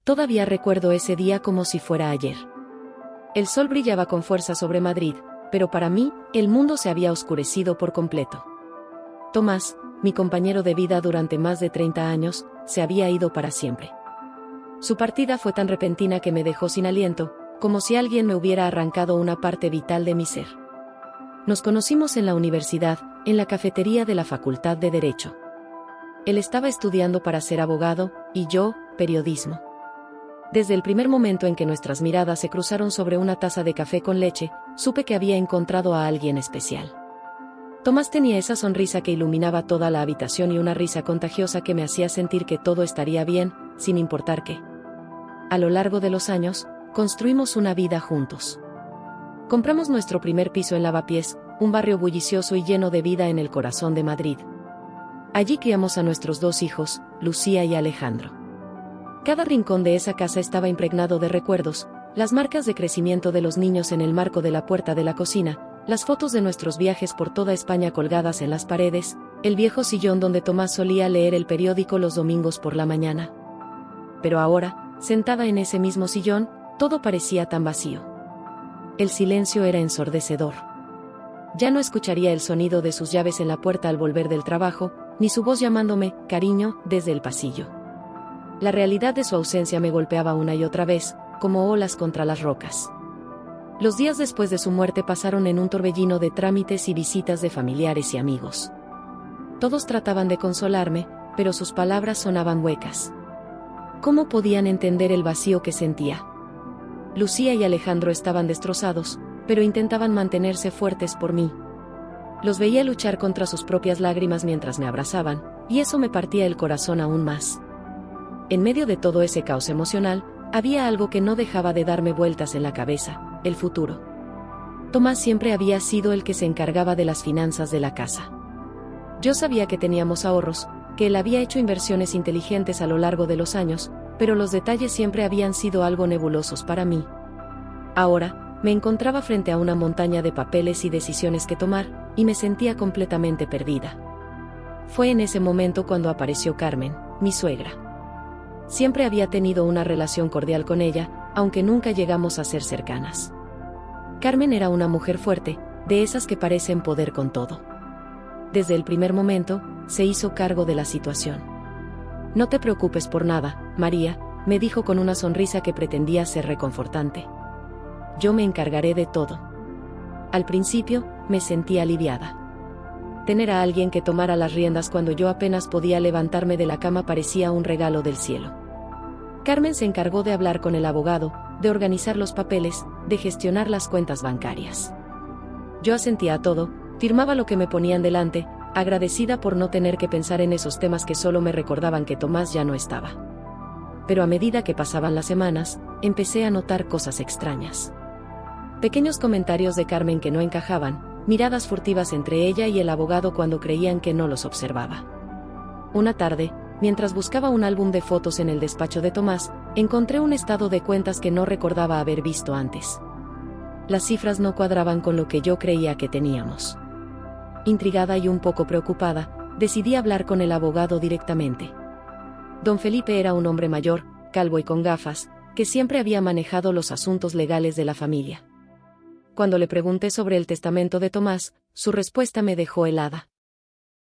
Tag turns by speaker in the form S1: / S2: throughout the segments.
S1: Todavía recuerdo ese día como si fuera ayer. El sol brillaba con fuerza sobre Madrid, pero para mí, el mundo se había oscurecido por completo. Tomás, mi compañero de vida durante más de 30 años, se había ido para siempre. Su partida fue tan repentina que me dejó sin aliento, como si alguien me hubiera arrancado una parte vital de mi ser. Nos conocimos en la universidad, en la cafetería de la Facultad de Derecho. Él estaba estudiando para ser abogado, y yo, periodismo. Desde el primer momento en que nuestras miradas se cruzaron sobre una taza de café con leche, supe que había encontrado a alguien especial. Tomás tenía esa sonrisa que iluminaba toda la habitación y una risa contagiosa que me hacía sentir que todo estaría bien, sin importar qué. A lo largo de los años, construimos una vida juntos. Compramos nuestro primer piso en Lavapiés, un barrio bullicioso y lleno de vida en el corazón de Madrid. Allí criamos a nuestros 2 hijos, Lucía y Alejandro. Cada rincón de esa casa estaba impregnado de recuerdos, las marcas de crecimiento de los niños en el marco de la puerta de la cocina, las fotos de nuestros viajes por toda España colgadas en las paredes, el viejo sillón donde Tomás solía leer el periódico los domingos por la mañana. Pero ahora, sentada en ese mismo sillón, todo parecía tan vacío. El silencio era ensordecedor. Ya no escucharía el sonido de sus llaves en la puerta al volver del trabajo, ni su voz llamándome, cariño, desde el pasillo. La realidad de su ausencia me golpeaba una y otra vez, como olas contra las rocas. Los días después de su muerte pasaron en un torbellino de trámites y visitas de familiares y amigos. Todos trataban de consolarme, pero sus palabras sonaban huecas. ¿Cómo podían entender el vacío que sentía? Lucía y Alejandro estaban destrozados, pero intentaban mantenerse fuertes por mí. Los veía luchar contra sus propias lágrimas mientras me abrazaban, y eso me partía el corazón aún más. En medio de todo ese caos emocional, había algo que no dejaba de darme vueltas en la cabeza: el futuro. Tomás siempre había sido el que se encargaba de las finanzas de la casa. Yo sabía que teníamos ahorros, que él había hecho inversiones inteligentes a lo largo de los años, pero los detalles siempre habían sido algo nebulosos para mí. Ahora, me encontraba frente a una montaña de papeles y decisiones que tomar, y me sentía completamente perdida. Fue en ese momento cuando apareció Carmen, mi suegra. Siempre había tenido una relación cordial con ella, aunque nunca llegamos a ser cercanas. Carmen era una mujer fuerte, de esas que parecen poder con todo. Desde el primer momento, se hizo cargo de la situación. No te preocupes por nada, María, me dijo con una sonrisa que pretendía ser reconfortante. Yo me encargaré de todo. Al principio, me sentí aliviada. Tener a alguien que tomara las riendas cuando yo apenas podía levantarme de la cama parecía un regalo del cielo. Carmen se encargó de hablar con el abogado, de organizar los papeles, de gestionar las cuentas bancarias. Yo asentía a todo, firmaba lo que me ponían delante, agradecida por no tener que pensar en esos temas que solo me recordaban que Tomás ya no estaba. Pero a medida que pasaban las semanas, empecé a notar cosas extrañas. Pequeños comentarios de Carmen que no encajaban, miradas furtivas entre ella y el abogado cuando creían que no los observaba. Una tarde, mientras buscaba un álbum de fotos en el despacho de Tomás, encontré un estado de cuentas que no recordaba haber visto antes. Las cifras no cuadraban con lo que yo creía que teníamos. Intrigada y un poco preocupada, decidí hablar con el abogado directamente. Don Felipe era un hombre mayor, calvo y con gafas, que siempre había manejado los asuntos legales de la familia. Cuando le pregunté sobre el testamento de Tomás, su respuesta me dejó helada.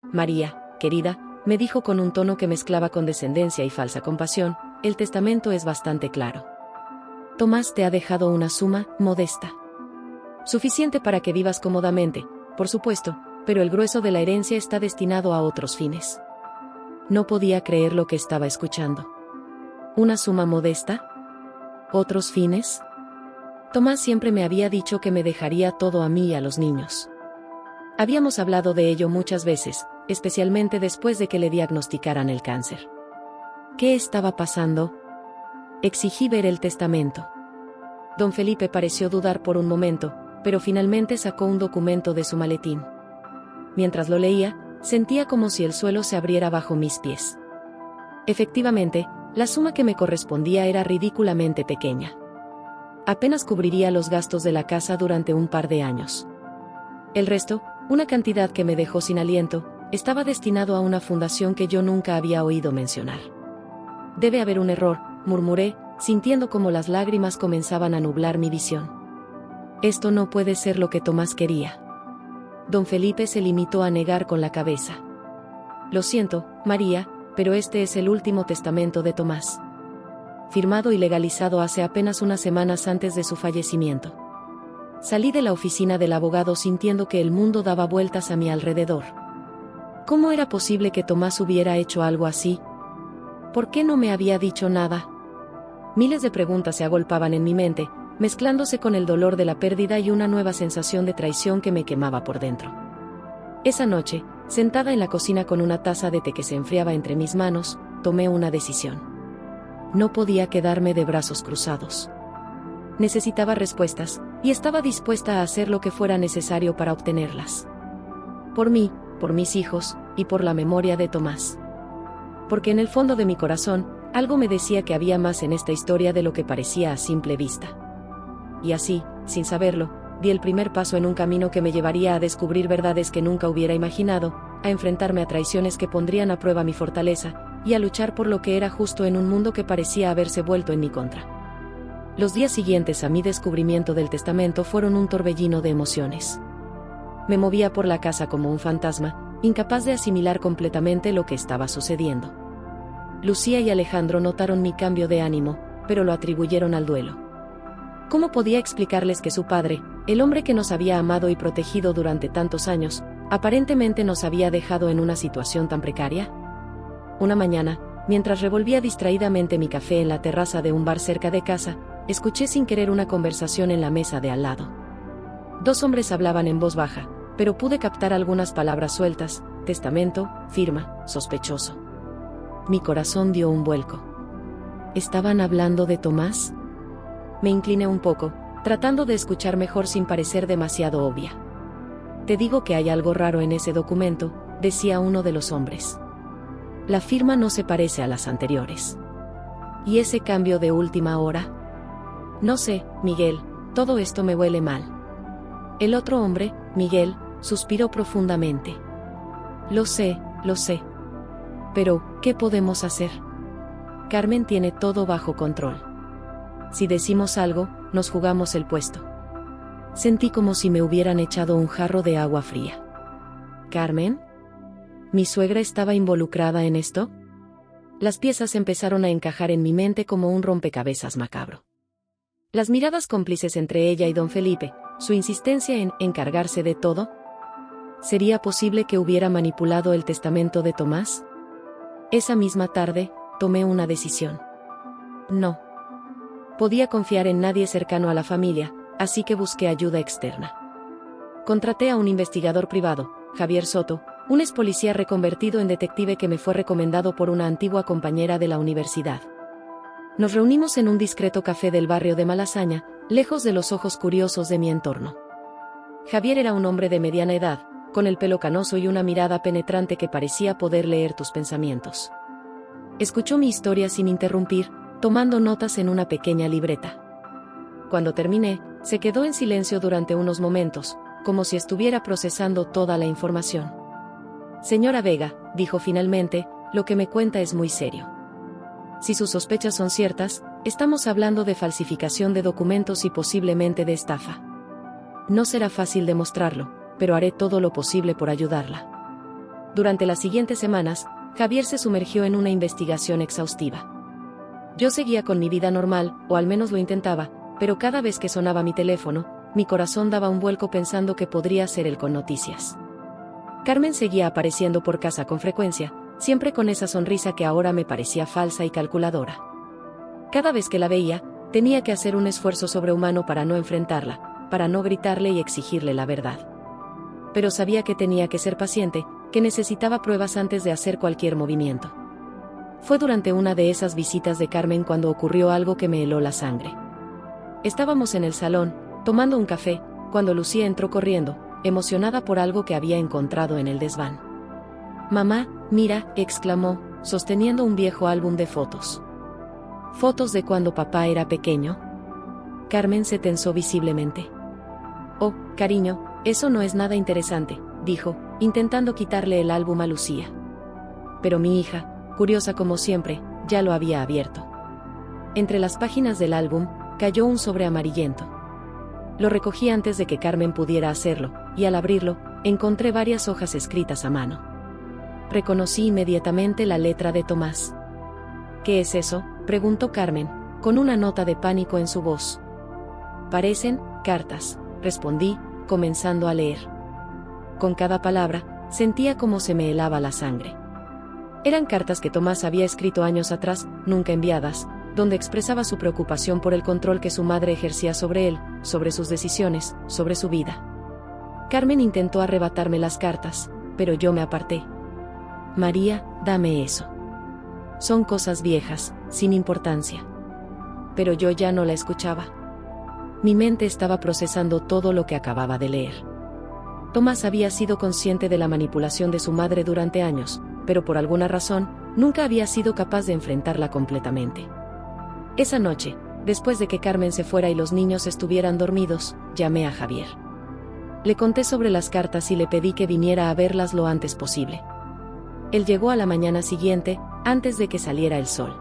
S1: María, querida, me dijo con un tono que mezclaba condescendencia y falsa compasión, el testamento es bastante claro. Tomás te ha dejado una suma modesta. Suficiente para que vivas cómodamente, por supuesto, pero el grueso de la herencia está destinado a otros fines. No podía creer lo que estaba escuchando. ¿Una suma modesta? ¿Otros fines? Tomás siempre me había dicho que me dejaría todo a mí y a los niños. Habíamos hablado de ello muchas veces, especialmente después de que le diagnosticaran el cáncer. ¿Qué estaba pasando? Exigí ver el testamento. Don Felipe pareció dudar por un momento, pero finalmente sacó un documento de su maletín. Mientras lo leía, sentía como si el suelo se abriera bajo mis pies. Efectivamente, la suma que me correspondía era ridículamente pequeña. Apenas cubriría los gastos de la casa durante un par de años. El resto, una cantidad que me dejó sin aliento, estaba destinado a una fundación que yo nunca había oído mencionar. Debe haber un error, murmuré, sintiendo como las lágrimas comenzaban a nublar mi visión. Esto no puede ser lo que Tomás quería. Don Felipe se limitó a negar con la cabeza. Lo siento, María, pero este es el último testamento de Tomás. Firmado y legalizado hace apenas unas semanas antes de su fallecimiento. Salí de la oficina del abogado sintiendo que el mundo daba vueltas a mi alrededor. ¿Cómo era posible que Tomás hubiera hecho algo así? ¿Por qué no me había dicho nada? Miles de preguntas se agolpaban en mi mente, mezclándose con el dolor de la pérdida y una nueva sensación de traición que me quemaba por dentro. Esa noche, sentada en la cocina con una taza de té que se enfriaba entre mis manos, tomé una decisión. No podía quedarme de brazos cruzados. Necesitaba respuestas, y estaba dispuesta a hacer lo que fuera necesario para obtenerlas. Por mí, por mis hijos, y por la memoria de Tomás. Porque en el fondo de mi corazón, algo me decía que había más en esta historia de lo que parecía a simple vista. Y así, sin saberlo, di el primer paso en un camino que me llevaría a descubrir verdades que nunca hubiera imaginado, a enfrentarme a traiciones que pondrían a prueba mi fortaleza, y a luchar por lo que era justo en un mundo que parecía haberse vuelto en mi contra. Los días siguientes a mi descubrimiento del testamento fueron un torbellino de emociones. Me movía por la casa como un fantasma, incapaz de asimilar completamente lo que estaba sucediendo. Lucía y Alejandro notaron mi cambio de ánimo, pero lo atribuyeron al duelo. ¿Cómo podía explicarles que su padre, el hombre que nos había amado y protegido durante tantos años, aparentemente nos había dejado en una situación tan precaria? Una mañana, mientras revolvía distraídamente mi café en la terraza de un bar cerca de casa, escuché sin querer una conversación en la mesa de al lado. Dos hombres hablaban en voz baja, pero pude captar algunas palabras sueltas: testamento, firma, sospechoso. Mi corazón dio un vuelco. ¿Estaban hablando de Tomás? Me incliné un poco, tratando de escuchar mejor sin parecer demasiado obvia. Te digo que hay algo raro en ese documento, decía uno de los hombres. La firma no se parece a las anteriores. ¿Y ese cambio de última hora? No sé, Miguel, todo esto me huele mal. El otro hombre, Miguel, suspiró profundamente. Lo sé. Pero, ¿qué podemos hacer? Carmen tiene todo bajo control. Si decimos algo, nos jugamos el puesto. Sentí como si me hubieran echado un jarro de agua fría. ¿Carmen? ¿Mi suegra estaba involucrada en esto? Las piezas empezaron a encajar en mi mente como un rompecabezas macabro. Las miradas cómplices entre ella y don Felipe, su insistencia en encargarse de todo. ¿Sería posible que hubiera manipulado el testamento de Tomás? Esa misma tarde, tomé una decisión. No podía confiar en nadie cercano a la familia, así que busqué ayuda externa. Contraté a un investigador privado, Javier Soto, un ex policía reconvertido en detective que me fue recomendado por una antigua compañera de la universidad. Nos reunimos en un discreto café del barrio de Malasaña, lejos de los ojos curiosos de mi entorno. Javier era un hombre de mediana edad, con el pelo canoso y una mirada penetrante que parecía poder leer tus pensamientos. Escuchó mi historia sin interrumpir, tomando notas en una pequeña libreta. Cuando terminé, se quedó en silencio durante unos momentos, como si estuviera procesando toda la información. Señora Vega, dijo finalmente, lo que me cuenta es muy serio. Si sus sospechas son ciertas, estamos hablando de falsificación de documentos y posiblemente de estafa. No será fácil demostrarlo, pero haré todo lo posible por ayudarla. Durante las siguientes semanas, Javier se sumergió en una investigación exhaustiva. Yo seguía con mi vida normal, o al menos lo intentaba, pero cada vez que sonaba mi teléfono, mi corazón daba un vuelco pensando que podría ser él con noticias. Carmen seguía apareciendo por casa con frecuencia, siempre con esa sonrisa que ahora me parecía falsa y calculadora. Cada vez que la veía, tenía que hacer un esfuerzo sobrehumano para no enfrentarla, para no gritarle y exigirle la verdad. Pero sabía que tenía que ser paciente, que necesitaba pruebas antes de hacer cualquier movimiento. Fue durante una de esas visitas de Carmen cuando ocurrió algo que me heló la sangre. Estábamos en el salón, tomando un café, cuando Lucía entró corriendo, emocionada por algo que había encontrado en el desván. «Mamá, mira», exclamó, sosteniendo un viejo álbum de fotos. «¿Fotos de cuando papá era pequeño?» Carmen se tensó visiblemente. «Oh, cariño, eso no es nada interesante», dijo, intentando quitarle el álbum a Lucía. Pero mi hija, curiosa como siempre, ya lo había abierto. Entre las páginas del álbum, cayó un sobre amarillento. Lo recogí antes de que Carmen pudiera hacerlo, y al abrirlo, encontré varias hojas escritas a mano. Reconocí inmediatamente la letra de Tomás. ¿Qué es eso?, preguntó Carmen, con una nota de pánico en su voz. Parecen cartas, respondí, comenzando a leer. Con cada palabra, sentía como se me helaba la sangre. Eran cartas que Tomás había escrito años atrás, nunca enviadas, donde expresaba su preocupación por el control que su madre ejercía sobre él, sobre sus decisiones, sobre su vida. Carmen intentó arrebatarme las cartas, pero yo me aparté. María, dame eso. Son cosas viejas, sin importancia. Pero yo ya no la escuchaba. Mi mente estaba procesando todo lo que acababa de leer. Tomás había sido consciente de la manipulación de su madre durante años, pero por alguna razón, nunca había sido capaz de enfrentarla completamente. Esa noche, después de que Carmen se fuera y los niños estuvieran dormidos, llamé a Javier. Le conté sobre las cartas y le pedí que viniera a verlas lo antes posible. Él llegó a la mañana siguiente, antes de que saliera el sol.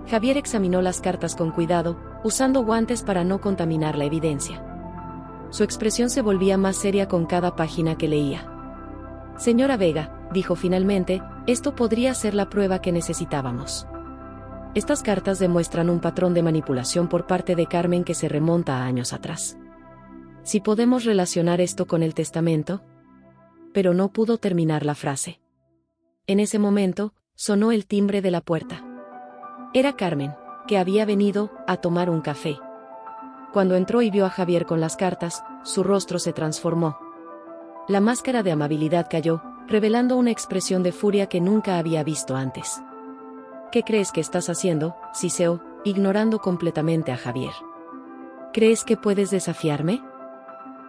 S1: Javier examinó las cartas con cuidado, usando guantes para no contaminar la evidencia. Su expresión se volvía más seria con cada página que leía. Señora Vega, dijo finalmente, esto podría ser la prueba que necesitábamos. Estas cartas demuestran un patrón de manipulación por parte de Carmen que se remonta a años atrás. Si podemos relacionar esto con el testamento. Pero no pudo terminar la frase. En ese momento, sonó el timbre de la puerta. Era Carmen, que había venido a tomar un café. Cuando entró y vio a Javier con las cartas, su rostro se transformó. La máscara de amabilidad cayó, revelando una expresión de furia que nunca había visto antes. ¿Qué crees que estás haciendo?, siseó, ignorando completamente a Javier. ¿Crees que puedes desafiarme?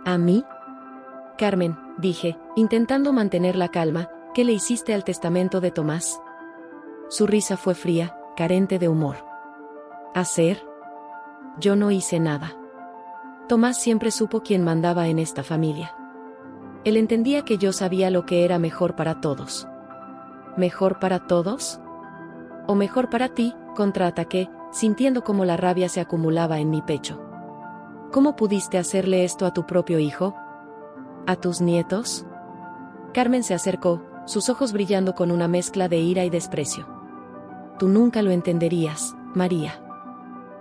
S1: ¿A mí? Carmen, dije, intentando mantener la calma, ¿qué le hiciste al testamento de Tomás? Su risa fue fría, carente de humor. ¿Hacer? Yo no hice nada. Tomás siempre supo quién mandaba en esta familia. Él entendía que yo sabía lo que era mejor para todos. ¿Mejor para todos? ¿O mejor para ti?, contraataqué, sintiendo cómo la rabia se acumulaba en mi pecho. ¿Cómo pudiste hacerle esto a tu propio hijo? ¿A tus nietos? Carmen se acercó, sus ojos brillando con una mezcla de ira y desprecio. Tú nunca lo entenderías, María.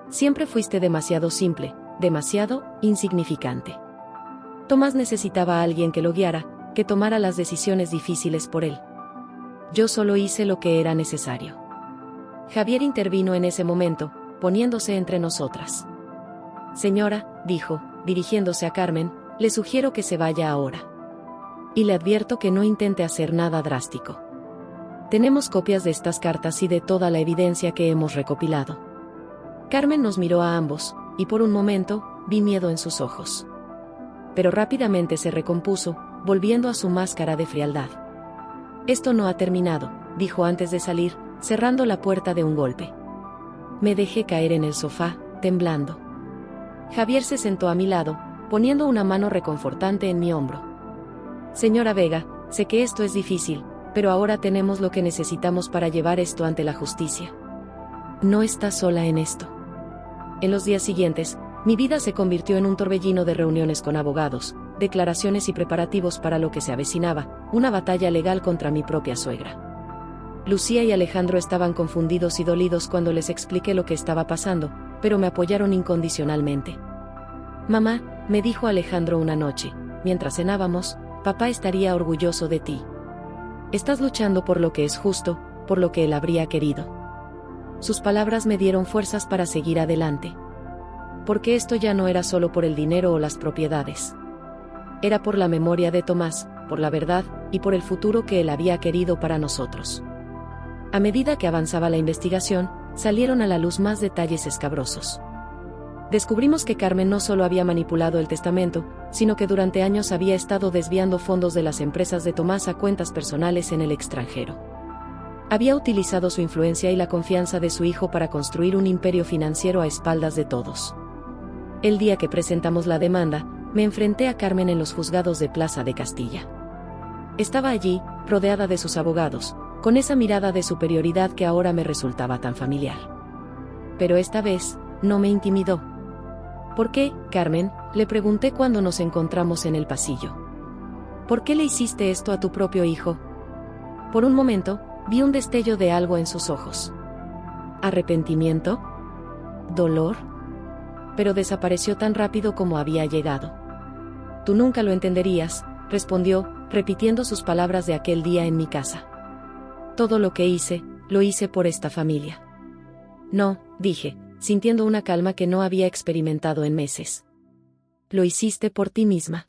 S1: Siempre fuiste demasiado simple, demasiado insignificante. Tomás necesitaba a alguien que lo guiara, que tomara las decisiones difíciles por él. Yo solo hice lo que era necesario. Javier intervino en ese momento, poniéndose entre nosotras. Señora, dijo, dirigiéndose a Carmen, le sugiero que se vaya ahora. Y le advierto que no intente hacer nada drástico. Tenemos copias de estas cartas y de toda la evidencia que hemos recopilado. Carmen nos miró a ambos, y por un momento, vi miedo en sus ojos. Pero rápidamente se recompuso, volviendo a su máscara de frialdad. Esto no ha terminado, dijo antes de salir, cerrando la puerta de un golpe. Me dejé caer en el sofá, temblando. Javier se sentó a mi lado, poniendo una mano reconfortante en mi hombro. Señora Vega, sé que esto es difícil, pero ahora tenemos lo que necesitamos para llevar esto ante la justicia. No está sola en esto. En los días siguientes, mi vida se convirtió en un torbellino de reuniones con abogados, declaraciones y preparativos para lo que se avecinaba, una batalla legal contra mi propia suegra. Lucía y Alejandro estaban confundidos y dolidos cuando les expliqué lo que estaba pasando, pero me apoyaron incondicionalmente. Mamá, me dijo Alejandro una noche, mientras cenábamos, papá estaría orgulloso de ti. Estás luchando por lo que es justo, por lo que él habría querido. Sus palabras me dieron fuerzas para seguir adelante. Porque esto ya no era solo por el dinero o las propiedades. Era por la memoria de Tomás, por la verdad, y por el futuro que él había querido para nosotros. A medida que avanzaba la investigación, salieron a la luz más detalles escabrosos. Descubrimos que Carmen no solo había manipulado el testamento, sino que durante años había estado desviando fondos de las empresas de Tomás a cuentas personales en el extranjero. Había utilizado su influencia y la confianza de su hijo para construir un imperio financiero a espaldas de todos. El día que presentamos la demanda, me enfrenté a Carmen en los juzgados de Plaza de Castilla. Estaba allí, rodeada de sus abogados, con esa mirada de superioridad que ahora me resultaba tan familiar. pero esta vez, no me intimidó. ¿Por qué, Carmen?, le pregunté cuando nos encontramos en el pasillo. ¿Por qué le hiciste esto a tu propio hijo? Por un momento, vi un destello de algo en sus ojos. ¿Arrepentimiento? ¿Dolor? Pero desapareció tan rápido como había llegado. Tú nunca lo entenderías, respondió, repitiendo sus palabras de aquel día en mi casa. Todo lo que hice, lo hice por esta familia. No, dije, sintiendo una calma que no había experimentado en meses. Lo hiciste por ti misma.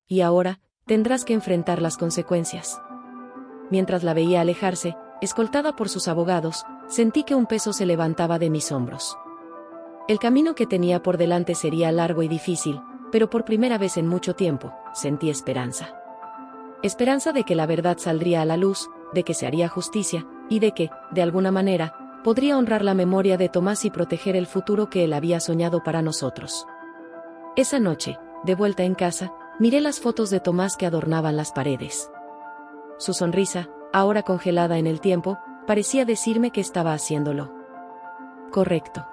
S1: Y ahora, tendrás que enfrentar las consecuencias. Mientras la veía alejarse, escoltada por sus abogados, sentí que un peso se levantaba de mis hombros. El camino que tenía por delante sería largo y difícil, pero por primera vez en mucho tiempo, sentí esperanza. Esperanza de que la verdad saldría a la luz, de que se haría justicia, y de que, de alguna manera, podría honrar la memoria de Tomás y proteger el futuro que él había soñado para nosotros. Esa noche, de vuelta en casa, miré las fotos de Tomás que adornaban las paredes. Su sonrisa, ahora congelada en el tiempo, parecía decirme que estaba haciéndolo correcto.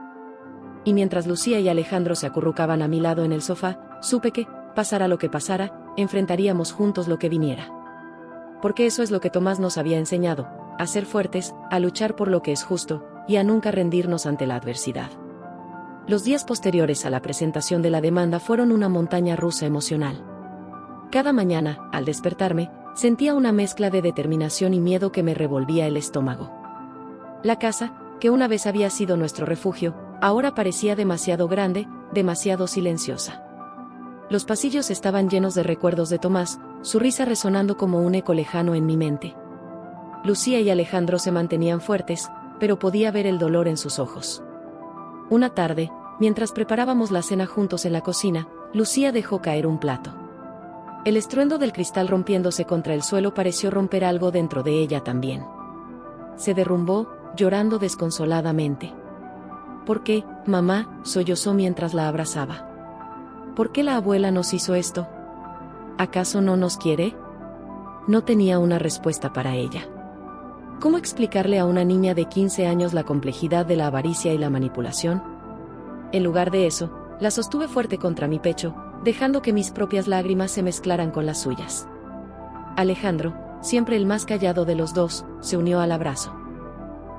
S1: Y mientras Lucía y Alejandro se acurrucaban a mi lado en el sofá, supe que, pasara lo que pasara, enfrentaríamos juntos lo que viniera. Porque eso es lo que Tomás nos había enseñado, a ser fuertes, a luchar por lo que es justo, y a nunca rendirnos ante la adversidad. Los días posteriores a la presentación de la demanda fueron una montaña rusa emocional. Cada mañana, al despertarme, sentía una mezcla de determinación y miedo que me revolvía el estómago. La casa, que una vez había sido nuestro refugio, ahora parecía demasiado grande, demasiado silenciosa. Los pasillos estaban llenos de recuerdos de Tomás, su risa resonando como un eco lejano en mi mente. Lucía y Alejandro se mantenían fuertes, pero podía ver el dolor en sus ojos. Una tarde, mientras preparábamos la cena juntos en la cocina, Lucía dejó caer un plato. El estruendo del cristal rompiéndose contra el suelo pareció romper algo dentro de ella también. Se derrumbó, llorando desconsoladamente. ¿Por qué, mamá?, sollozó mientras la abrazaba. ¿Por qué la abuela nos hizo esto? ¿Acaso no nos quiere? No tenía una respuesta para ella. ¿Cómo explicarle a una niña de 15 años la complejidad de la avaricia y la manipulación? En lugar de eso, la sostuve fuerte contra mi pecho, dejando que mis propias lágrimas se mezclaran con las suyas. Alejandro, siempre el más callado de los dos, se unió al abrazo.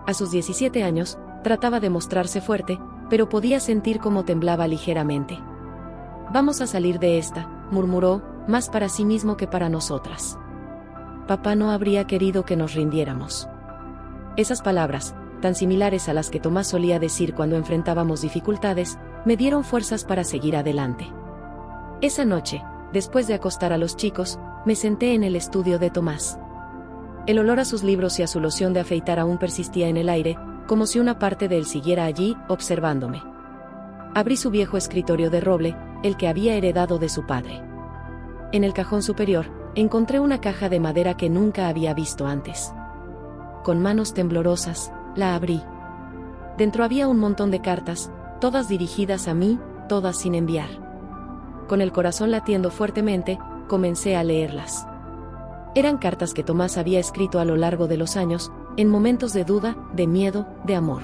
S1: A sus 17 años, trataba de mostrarse fuerte, pero podía sentir cómo temblaba ligeramente. Vamos a salir de esta, murmuró, más para sí mismo que para nosotras. Papá no habría querido que nos rindiéramos. Esas palabras, tan similares a las que Tomás solía decir cuando enfrentábamos dificultades, me dieron fuerzas para seguir adelante. Esa noche, después de acostar a los chicos, me senté en el estudio de Tomás. El olor a sus libros y a su loción de afeitar aún persistía en el aire, como si una parte de él siguiera allí, observándome. Abrí su viejo escritorio de roble, el que había heredado de su padre. En el cajón superior, encontré una caja de madera que nunca había visto antes. Con manos temblorosas, la abrí. Dentro había un montón de cartas, todas dirigidas a mí, todas sin enviar. Con el corazón latiendo fuertemente, comencé a leerlas. Eran cartas que Tomás había escrito a lo largo de los años, en momentos de duda, de miedo, de amor.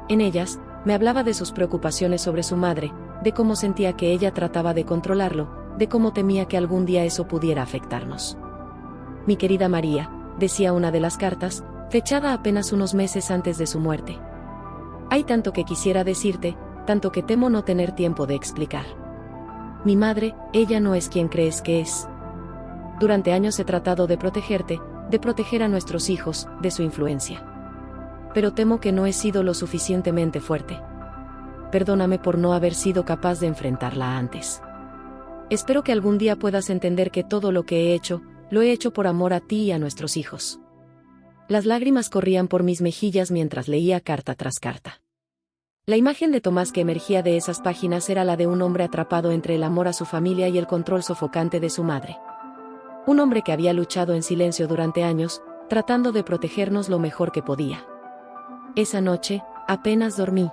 S1: En ellas, me hablaba de sus preocupaciones sobre su madre, de cómo sentía que ella trataba de controlarlo, de cómo temía que algún día eso pudiera afectarnos. Mi querida María, decía una de las cartas, fechada apenas unos meses antes de su muerte. Hay tanto que quisiera decirte, tanto que temo no tener tiempo de explicar. Mi madre, ella no es quien crees que es. Durante años he tratado de protegerte, de proteger a nuestros hijos, de su influencia. Pero temo que no he sido lo suficientemente fuerte. Perdóname por no haber sido capaz de enfrentarla antes. Espero que algún día puedas entender que todo lo que he hecho, lo he hecho por amor a ti y a nuestros hijos. Las lágrimas corrían por mis mejillas mientras leía carta tras carta. La imagen de Tomás que emergía de esas páginas era la de un hombre atrapado entre el amor a su familia y el control sofocante de su madre. Un hombre que había luchado en silencio durante años, tratando de protegernos lo mejor que podía. Esa noche, apenas dormí.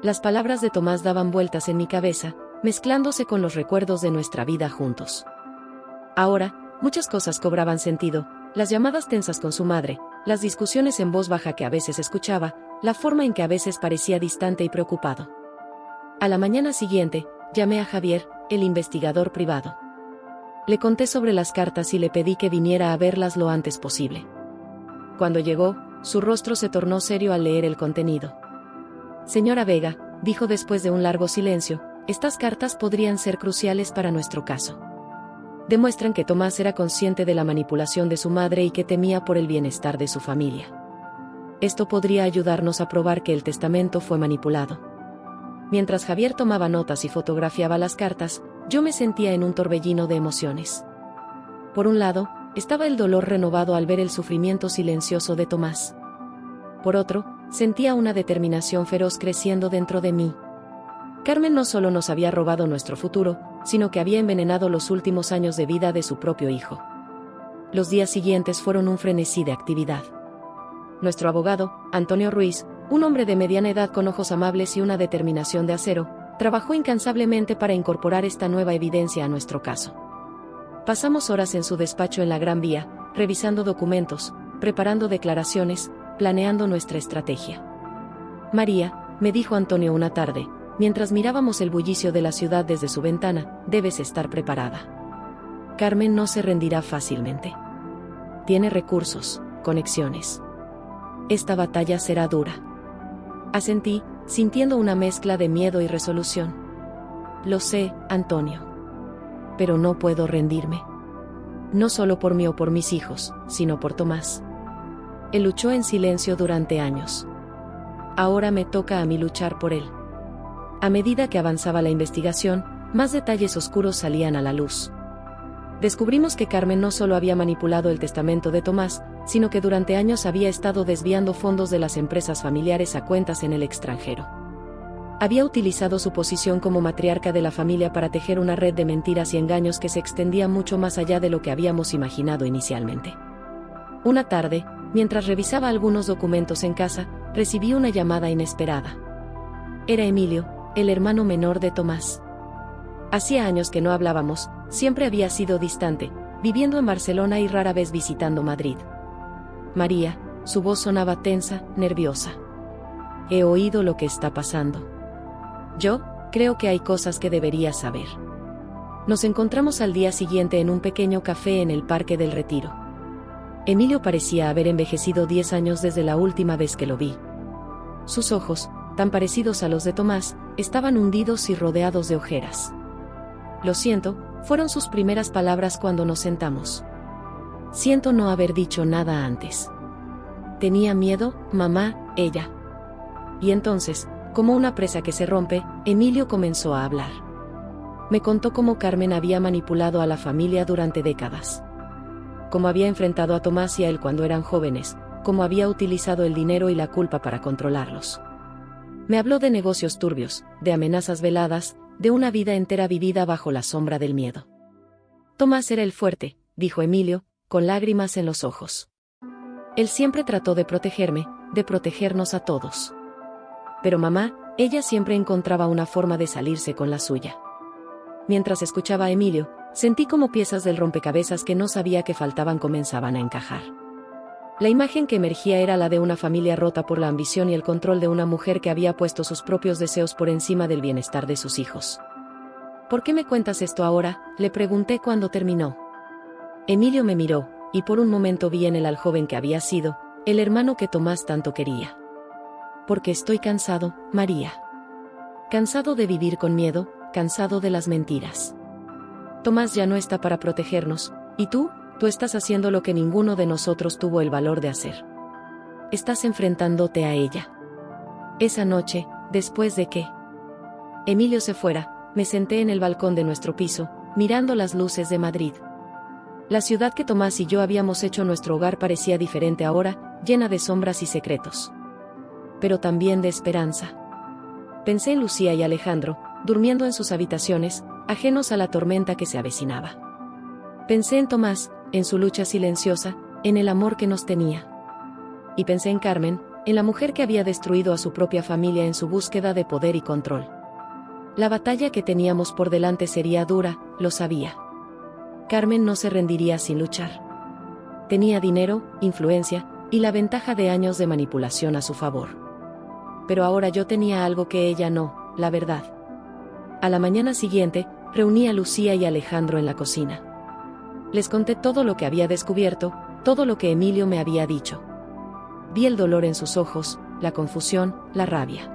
S1: Las palabras de Tomás daban vueltas en mi cabeza, mezclándose con los recuerdos de nuestra vida juntos. Ahora, muchas cosas cobraban sentido, las llamadas tensas con su madre, las discusiones en voz baja que a veces escuchaba, la forma en que a veces parecía distante y preocupado. A la mañana siguiente, llamé a Javier, el investigador privado. Le conté sobre las cartas y le pedí que viniera a verlas lo antes posible. Cuando llegó, su rostro se tornó serio al leer el contenido. Señora Vega, dijo después de un largo silencio, estas cartas podrían ser cruciales para nuestro caso. Demuestran que Tomás era consciente de la manipulación de su madre y que temía por el bienestar de su familia. Esto podría ayudarnos a probar que el testamento fue manipulado. Mientras Javier tomaba notas y fotografiaba las cartas, yo me sentía en un torbellino de emociones. Por un lado, estaba el dolor renovado al ver el sufrimiento silencioso de Tomás. Por otro, sentía una determinación feroz creciendo dentro de mí. Carmen no solo nos había robado nuestro futuro, sino que había envenenado los últimos años de vida de su propio hijo. Los días siguientes fueron un frenesí de actividad. Nuestro abogado, Antonio Ruiz, un hombre de mediana edad con ojos amables y una determinación de acero, trabajó incansablemente para incorporar esta nueva evidencia a nuestro caso. Pasamos horas en su despacho en la Gran Vía, revisando documentos, preparando declaraciones, planeando nuestra estrategia. María, me dijo Antonio una tarde, mientras mirábamos el bullicio de la ciudad desde su ventana, debes estar preparada. Carmen no se rendirá fácilmente. Tiene recursos, conexiones. Esta batalla será dura. Asentí, sintiendo una mezcla de miedo y resolución. Lo sé, Antonio. Pero no puedo rendirme. No solo por mí o por mis hijos, sino por Tomás. Él luchó en silencio durante años. Ahora me toca a mí luchar por él. A medida que avanzaba la investigación, más detalles oscuros salían a la luz. Descubrimos que Carmen no solo había manipulado el testamento de Tomás, sino que durante años había estado desviando fondos de las empresas familiares a cuentas en el extranjero. Había utilizado su posición como matriarca de la familia para tejer una red de mentiras y engaños que se extendía mucho más allá de lo que habíamos imaginado inicialmente. Una tarde, mientras revisaba algunos documentos en casa, recibí una llamada inesperada. Era Emilio, el hermano menor de Tomás. Hacía años que no hablábamos, siempre había sido distante, viviendo en Barcelona y rara vez visitando Madrid. María, su voz sonaba tensa, nerviosa. He oído lo que está pasando. Yo, creo que hay cosas que deberías saber. Nos encontramos al día siguiente en un pequeño café en el Parque del Retiro. Emilio parecía haber envejecido 10 años desde la última vez que lo vi. Sus ojos, tan parecidos a los de Tomás, estaban hundidos y rodeados de ojeras. Lo siento, fueron sus primeras palabras cuando nos sentamos. Siento no haber dicho nada antes. Tenía miedo, mamá, ella. Y entonces, como una presa que se rompe, Emilio comenzó a hablar. Me contó cómo Carmen había manipulado a la familia durante décadas. Cómo había enfrentado a Tomás y a él cuando eran jóvenes, cómo había utilizado el dinero y la culpa para controlarlos. Me habló de negocios turbios, de amenazas veladas, de una vida entera vivida bajo la sombra del miedo. Tomás era el fuerte, dijo Emilio, con lágrimas en los ojos. Él siempre trató de protegerme, de protegernos a todos. Pero mamá, ella siempre encontraba una forma de salirse con la suya. Mientras escuchaba a Emilio, sentí como piezas del rompecabezas que no sabía que faltaban comenzaban a encajar. La imagen que emergía era la de una familia rota por la ambición y el control de una mujer que había puesto sus propios deseos por encima del bienestar de sus hijos. ¿Por qué me cuentas esto ahora?, le pregunté cuando terminó. Emilio me miró, y por un momento vi en él al joven que había sido, el hermano que Tomás tanto quería. Porque estoy cansado, María. Cansado de vivir con miedo, cansado de las mentiras. Tomás ya no está para protegernos, y tú estás haciendo lo que ninguno de nosotros tuvo el valor de hacer. Estás enfrentándote a ella. Esa noche, después de que Emilio se fuera, me senté en el balcón de nuestro piso, mirando las luces de Madrid. La ciudad que Tomás y yo habíamos hecho nuestro hogar parecía diferente ahora, llena de sombras y secretos. Pero también de esperanza. Pensé en Lucía y Alejandro, durmiendo en sus habitaciones, ajenos a la tormenta que se avecinaba. Pensé en Tomás, en su lucha silenciosa, en el amor que nos tenía. Y pensé en Carmen, en la mujer que había destruido a su propia familia en su búsqueda de poder y control. La batalla que teníamos por delante sería dura, lo sabía. Carmen no se rendiría sin luchar. Tenía dinero, influencia, y la ventaja de años de manipulación a su favor. Pero ahora yo tenía algo que ella no, la verdad. A la mañana siguiente, reuní a Lucía y Alejandro en la cocina. Les conté todo lo que había descubierto, todo lo que Emilio me había dicho. Vi el dolor en sus ojos, la confusión, la rabia.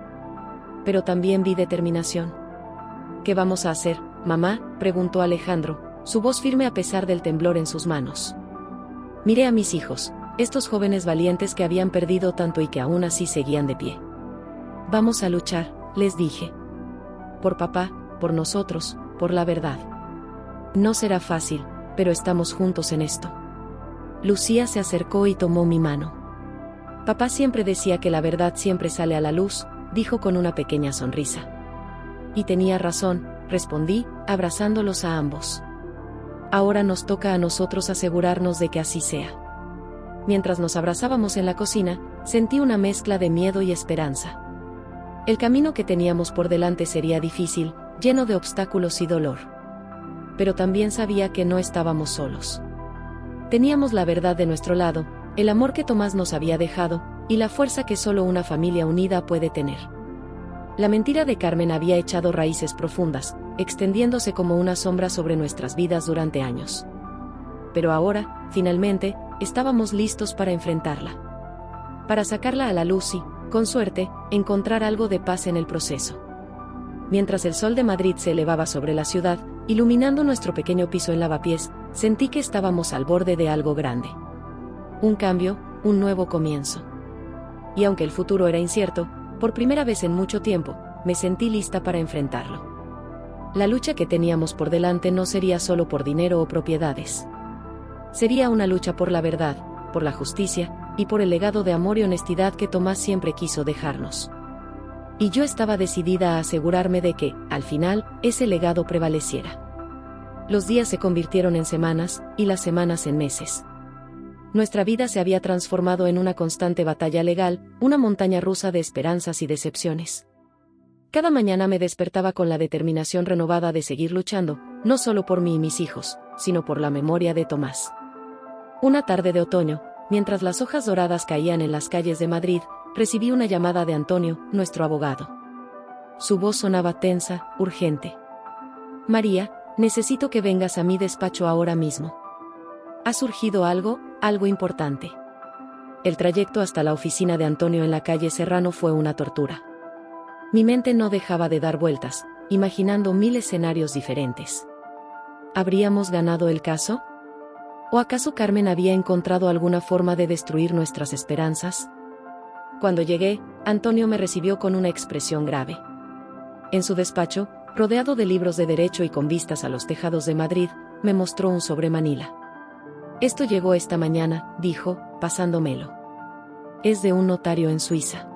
S1: Pero también vi determinación. ¿Qué vamos a hacer, mamá?, preguntó Alejandro, su voz firme a pesar del temblor en sus manos. Miré a mis hijos, estos jóvenes valientes que habían perdido tanto y que aún así seguían de pie. Vamos a luchar, les dije. Por papá, por nosotros, por la verdad. No será fácil, pero estamos juntos en esto. Lucía se acercó y tomó mi mano. Papá siempre decía que la verdad siempre sale a la luz, dijo con una pequeña sonrisa. Y tenía razón, respondí, abrazándolos a ambos. Ahora nos toca a nosotros asegurarnos de que así sea. Mientras nos abrazábamos en la cocina, sentí una mezcla de miedo y esperanza. El camino que teníamos por delante sería difícil, lleno de obstáculos y dolor. Pero también sabía que no estábamos solos. Teníamos la verdad de nuestro lado, el amor que Tomás nos había dejado, y la fuerza que solo una familia unida puede tener. La mentira de Carmen había echado raíces profundas, extendiéndose como una sombra sobre nuestras vidas durante años. Pero ahora, finalmente, estábamos listos para enfrentarla. Para sacarla a la luz y, con suerte, encontrar algo de paz en el proceso. Mientras el sol de Madrid se elevaba sobre la ciudad, iluminando nuestro pequeño piso en Lavapiés, sentí que estábamos al borde de algo grande. Un cambio, un nuevo comienzo. Y aunque el futuro era incierto, por primera vez en mucho tiempo, me sentí lista para enfrentarlo. La lucha que teníamos por delante no sería solo por dinero o propiedades. Sería una lucha por la verdad, por la justicia, y por el legado de amor y honestidad que Tomás siempre quiso dejarnos. Y yo estaba decidida a asegurarme de que, al final, ese legado prevaleciera. Los días se convirtieron en semanas, y las semanas en meses. Nuestra vida se había transformado en una constante batalla legal, una montaña rusa de esperanzas y decepciones. Cada mañana me despertaba con la determinación renovada de seguir luchando, no solo por mí y mis hijos, sino por la memoria de Tomás. Una tarde de otoño, mientras las hojas doradas caían en las calles de Madrid, recibí una llamada de Antonio, nuestro abogado. Su voz sonaba tensa, urgente. María, necesito que vengas a mi despacho ahora mismo. Ha surgido algo importante. El trayecto hasta la oficina de Antonio en la calle Serrano fue una tortura. Mi mente no dejaba de dar vueltas, imaginando 1000 escenarios diferentes. ¿Habríamos ganado el caso? ¿O acaso Carmen había encontrado alguna forma de destruir nuestras esperanzas? Cuando llegué, Antonio me recibió con una expresión grave. En su despacho, rodeado de libros de derecho y con vistas a los tejados de Madrid, me mostró un sobre Manila. Esto llegó esta mañana, dijo, pasándomelo. Es de un notario en Suiza.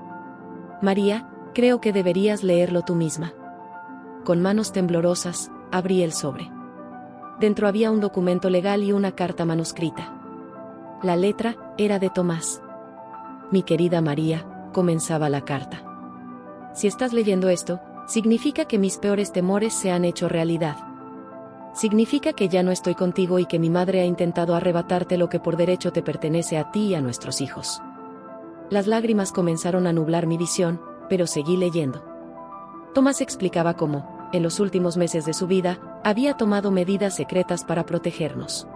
S1: María, creo que deberías leerlo tú misma. Con manos temblorosas, abrí el sobre. Dentro había un documento legal y una carta manuscrita. La letra era de Tomás. Mi querida María, comenzaba la carta. Si estás leyendo esto, significa que mis peores temores se han hecho realidad. Significa que ya no estoy contigo y que mi madre ha intentado arrebatarte lo que por derecho te pertenece a ti y a nuestros hijos. Las lágrimas comenzaron a nublar mi visión, pero seguí leyendo. Tomás explicaba cómo, en los últimos meses de su vida, había tomado medidas secretas para protegernos.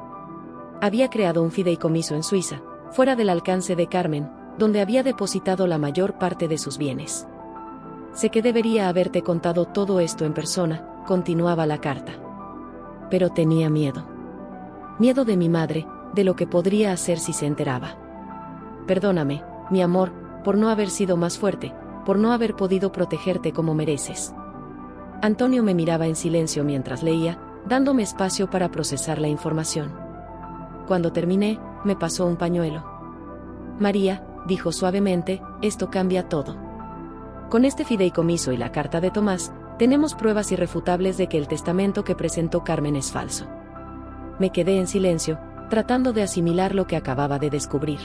S1: Había creado un fideicomiso en Suiza, fuera del alcance de Carmen, donde había depositado la mayor parte de sus bienes. Sé que debería haberte contado todo esto en persona, continuaba la carta. Pero tenía miedo. Miedo de mi madre, de lo que podría hacer si se enteraba. Perdóname, mi amor, por no haber sido más fuerte, por no haber podido protegerte como mereces. Antonio me miraba en silencio mientras leía, dándome espacio para procesar la información. Cuando terminé, me pasó un pañuelo. María, dijo suavemente, esto cambia todo. Con este fideicomiso y la carta de Tomás, tenemos pruebas irrefutables de que el testamento que presentó Carmen es falso. Me quedé en silencio, tratando de asimilar lo que acababa de descubrir.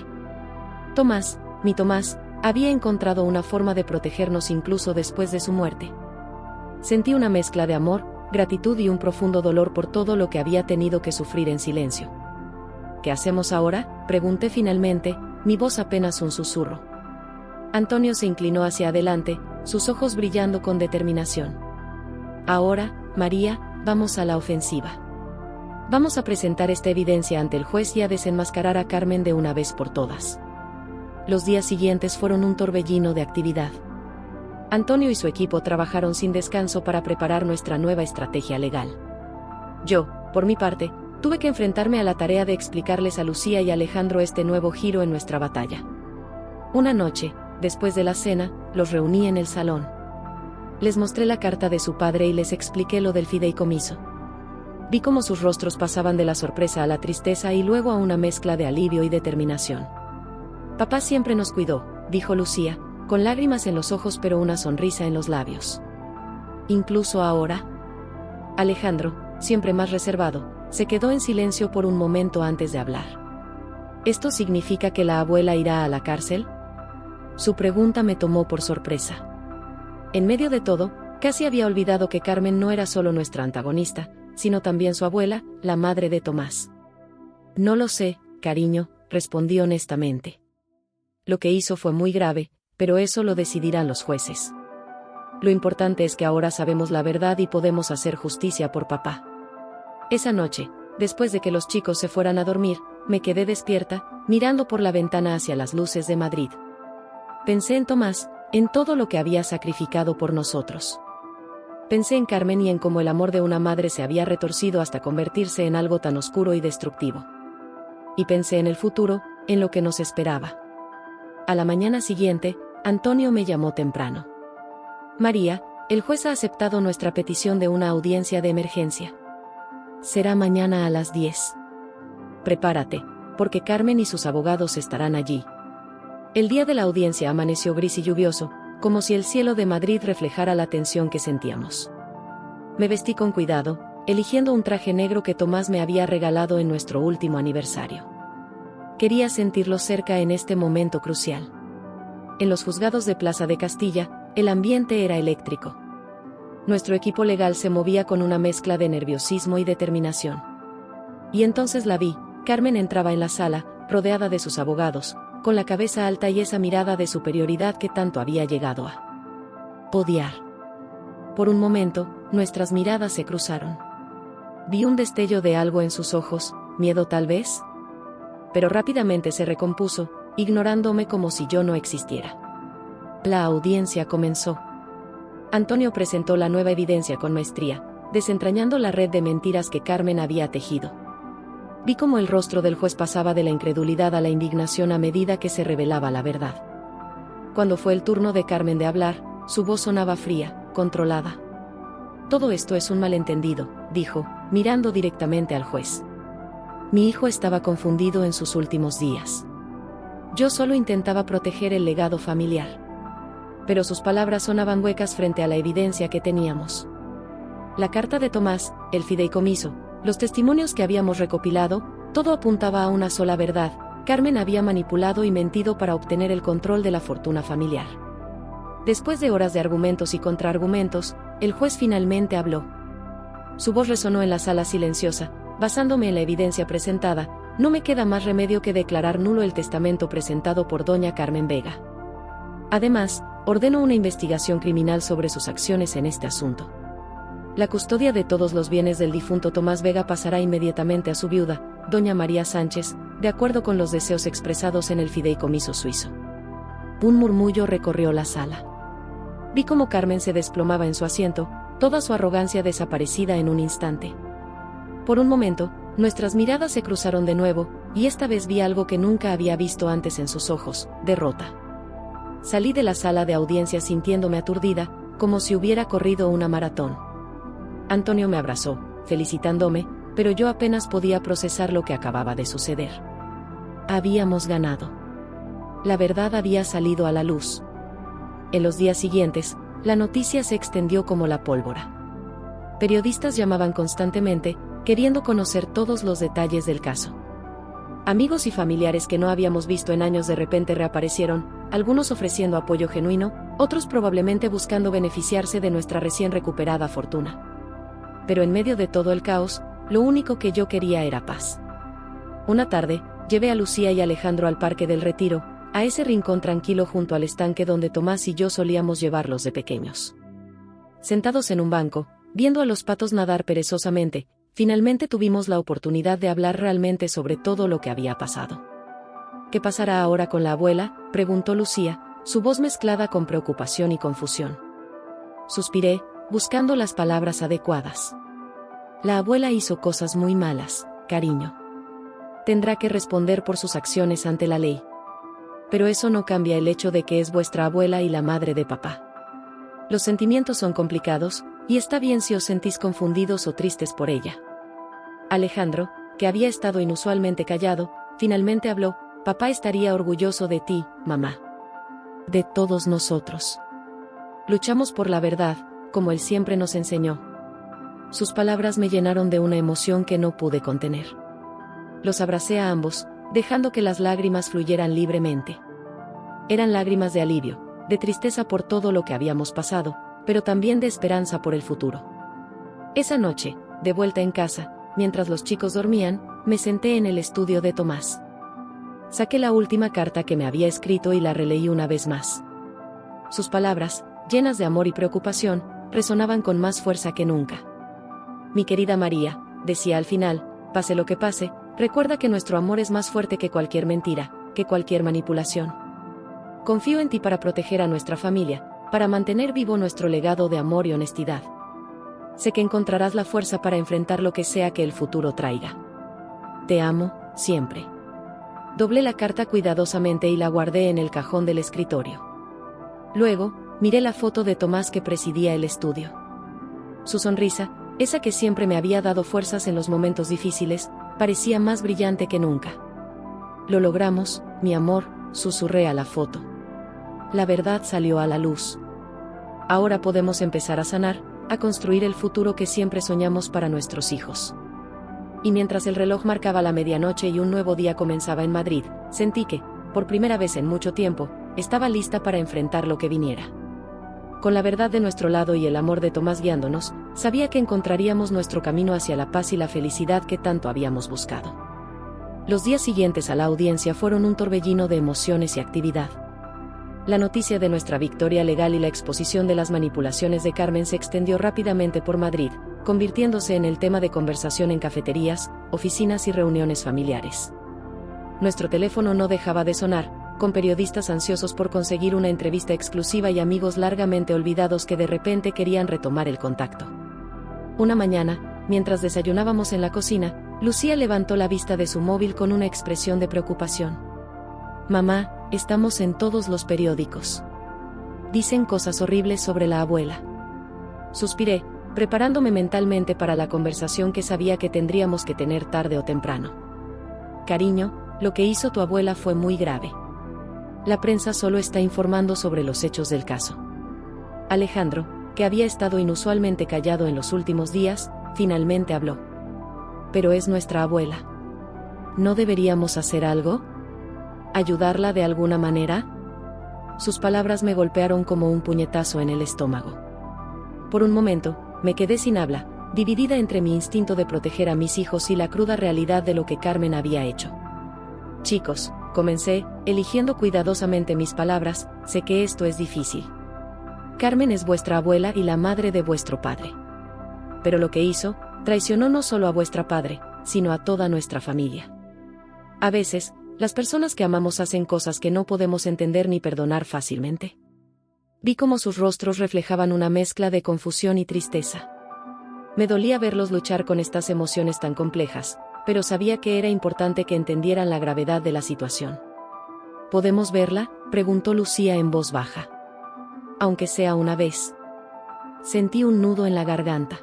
S1: Tomás, mi Tomás, había encontrado una forma de protegernos incluso después de su muerte. Sentí una mezcla de amor, gratitud y un profundo dolor por todo lo que había tenido que sufrir en silencio. ¿Qué hacemos ahora?, pregunté finalmente, mi voz apenas un susurro. Antonio se inclinó hacia adelante, sus ojos brillando con determinación. Ahora, María, vamos a la ofensiva. Vamos a presentar esta evidencia ante el juez y a desenmascarar a Carmen de una vez por todas. Los días siguientes fueron un torbellino de actividad. Antonio y su equipo trabajaron sin descanso para preparar nuestra nueva estrategia legal. Yo, por mi parte, tuve que enfrentarme a la tarea de explicarles a Lucía y Alejandro este nuevo giro en nuestra batalla. Una noche, después de la cena, los reuní en el salón. Les mostré la carta de su padre y les expliqué lo del fideicomiso. Vi cómo sus rostros pasaban de la sorpresa a la tristeza y luego a una mezcla de alivio y determinación. Papá siempre nos cuidó, dijo Lucía, con lágrimas en los ojos pero una sonrisa en los labios. Incluso ahora. Alejandro, siempre más reservado, se quedó en silencio por un momento antes de hablar. ¿Esto significa que la abuela irá a la cárcel? Su pregunta me tomó por sorpresa. En medio de todo, casi había olvidado que Carmen no era solo nuestra antagonista, sino también su abuela, la madre de Tomás. No lo sé, cariño, respondí honestamente. Lo que hizo fue muy grave, pero eso lo decidirán los jueces. Lo importante es que ahora sabemos la verdad y podemos hacer justicia por papá. Esa noche, después de que los chicos se fueran a dormir, me quedé despierta, mirando por la ventana hacia las luces de Madrid. Pensé en Tomás, en todo lo que había sacrificado por nosotros. Pensé en Carmen y en cómo el amor de una madre se había retorcido hasta convertirse en algo tan oscuro y destructivo. Y pensé en el futuro, en lo que nos esperaba. A la mañana siguiente, Antonio me llamó temprano. María, el juez ha aceptado nuestra petición de una audiencia de emergencia. Será mañana a las 10. Prepárate, porque Carmen y sus abogados estarán allí. El día de la audiencia amaneció gris y lluvioso, como si el cielo de Madrid reflejara la tensión que sentíamos. Me vestí con cuidado, eligiendo un traje negro que Tomás me había regalado en nuestro último aniversario. Quería sentirlo cerca en este momento crucial. En los juzgados de Plaza de Castilla, el ambiente era eléctrico. Nuestro equipo legal se movía con una mezcla de nerviosismo y determinación. Y entonces la vi, Carmen entraba en la sala, rodeada de sus abogados, con la cabeza alta y esa mirada de superioridad que tanto había llegado a odiar. Por un momento, nuestras miradas se cruzaron. Vi un destello de algo en sus ojos, miedo tal vez. Pero rápidamente se recompuso, ignorándome como si yo no existiera. La audiencia comenzó. Antonio presentó la nueva evidencia con maestría, desentrañando la red de mentiras que Carmen había tejido. Vi cómo el rostro del juez pasaba de la incredulidad a la indignación a medida que se revelaba la verdad. Cuando fue el turno de Carmen de hablar, su voz sonaba fría, controlada. Todo esto es un malentendido, dijo, mirando directamente al juez. Mi hijo estaba confundido en sus últimos días. Yo solo intentaba proteger el legado familiar. Pero sus palabras sonaban huecas frente a la evidencia que teníamos. La carta de Tomás, el fideicomiso, los testimonios que habíamos recopilado, todo apuntaba a una sola verdad: Carmen había manipulado y mentido para obtener el control de la fortuna familiar. Después de horas de argumentos y contraargumentos, el juez finalmente habló. Su voz resonó en la sala silenciosa. Basándome en la evidencia presentada, no me queda más remedio que declarar nulo el testamento presentado por doña Carmen Vega. Además, ordeno una investigación criminal sobre sus acciones en este asunto. La custodia de todos los bienes del difunto Tomás Vega pasará inmediatamente a su viuda, doña María Sánchez, de acuerdo con los deseos expresados en el fideicomiso suizo. Un murmullo recorrió la sala. Vi cómo Carmen se desplomaba en su asiento, toda su arrogancia desaparecida en un instante. Por un momento, nuestras miradas se cruzaron de nuevo, y esta vez vi algo que nunca había visto antes en sus ojos: derrota. Salí de la sala de audiencia sintiéndome aturdida, como si hubiera corrido una maratón. Antonio me abrazó, felicitándome, pero yo apenas podía procesar lo que acababa de suceder. Habíamos ganado. La verdad había salido a la luz. En los días siguientes, la noticia se extendió como la pólvora. Periodistas llamaban constantemente, queriendo conocer todos los detalles del caso. Amigos y familiares que no habíamos visto en años de repente reaparecieron, algunos ofreciendo apoyo genuino, otros probablemente buscando beneficiarse de nuestra recién recuperada fortuna. Pero en medio de todo el caos, lo único que yo quería era paz. Una tarde, llevé a Lucía y Alejandro al Parque del Retiro, a ese rincón tranquilo junto al estanque donde Tomás y yo solíamos llevarlos de pequeños. Sentados en un banco, viendo a los patos nadar perezosamente, finalmente tuvimos la oportunidad de hablar realmente sobre todo lo que había pasado. ¿Qué pasará ahora con la abuela?, preguntó Lucía, su voz mezclada con preocupación y confusión. Suspiré, buscando las palabras adecuadas. La abuela hizo cosas muy malas, cariño. Tendrá que responder por sus acciones ante la ley. Pero eso no cambia el hecho de que es vuestra abuela y la madre de papá. Los sentimientos son complicados, y está bien si os sentís confundidos o tristes por ella. Alejandro, que había estado inusualmente callado, finalmente habló: papá estaría orgulloso de ti, mamá. De todos nosotros. Luchamos por la verdad, como él siempre nos enseñó. Sus palabras me llenaron de una emoción que no pude contener. Los abracé a ambos, dejando que las lágrimas fluyeran libremente. Eran lágrimas de alivio, de tristeza por todo lo que habíamos pasado, pero también de esperanza por el futuro. Esa noche, de vuelta en casa, mientras los chicos dormían, me senté en el estudio de Tomás. Saqué la última carta que me había escrito y la releí una vez más. Sus palabras, llenas de amor y preocupación, resonaban con más fuerza que nunca. Mi querida María, decía al final, pase lo que pase, recuerda que nuestro amor es más fuerte que cualquier mentira, que cualquier manipulación. Confío en ti para proteger a nuestra familia, para mantener vivo nuestro legado de amor y honestidad. Sé que encontrarás la fuerza para enfrentar lo que sea que el futuro traiga. Te amo, siempre. Doblé la carta cuidadosamente y la guardé en el cajón del escritorio. Luego, miré la foto de Tomás que presidía el estudio. Su sonrisa, esa que siempre me había dado fuerzas en los momentos difíciles, parecía más brillante que nunca. Lo logramos, mi amor, susurré a la foto. La verdad salió a la luz. Ahora podemos empezar a sanar, a construir el futuro que siempre soñamos para nuestros hijos. Y mientras el reloj marcaba la medianoche y un nuevo día comenzaba en Madrid, sentí que, por primera vez en mucho tiempo, estaba lista para enfrentar lo que viniera. Con la verdad de nuestro lado y el amor de Tomás guiándonos, sabía que encontraríamos nuestro camino hacia la paz y la felicidad que tanto habíamos buscado. Los días siguientes a la audiencia fueron un torbellino de emociones y actividad. La noticia de nuestra victoria legal y la exposición de las manipulaciones de Carmen se extendió rápidamente por Madrid, convirtiéndose en el tema de conversación en cafeterías, oficinas y reuniones familiares. Nuestro teléfono no dejaba de sonar, con periodistas ansiosos por conseguir una entrevista exclusiva y amigos largamente olvidados que de repente querían retomar el contacto. Una mañana, mientras desayunábamos en la cocina, Lucía levantó la vista de su móvil con una expresión de preocupación. Mamá, estamos en todos los periódicos. Dicen cosas horribles sobre la abuela. Suspiré, preparándome mentalmente para la conversación que sabía que tendríamos que tener tarde o temprano. Cariño, lo que hizo tu abuela fue muy grave. La prensa solo está informando sobre los hechos del caso. Alejandro, que había estado inusualmente callado en los últimos días, finalmente habló. Pero es nuestra abuela. ¿No deberíamos hacer algo? ¿Ayudarla de alguna manera? Sus palabras me golpearon como un puñetazo en el estómago. Por un momento, me quedé sin habla, dividida entre mi instinto de proteger a mis hijos y la cruda realidad de lo que Carmen había hecho. Chicos, comencé, eligiendo cuidadosamente mis palabras, sé que esto es difícil. Carmen es vuestra abuela y la madre de vuestro padre. Pero lo que hizo, traicionó no solo a vuestra padre, sino a toda nuestra familia. A veces, las personas que amamos hacen cosas que no podemos entender ni perdonar fácilmente. Vi cómo sus rostros reflejaban una mezcla de confusión y tristeza. Me dolía verlos luchar con estas emociones tan complejas, pero sabía que era importante que entendieran la gravedad de la situación. ¿Podemos verla?, preguntó Lucía en voz baja. Aunque sea una vez. Sentí un nudo en la garganta.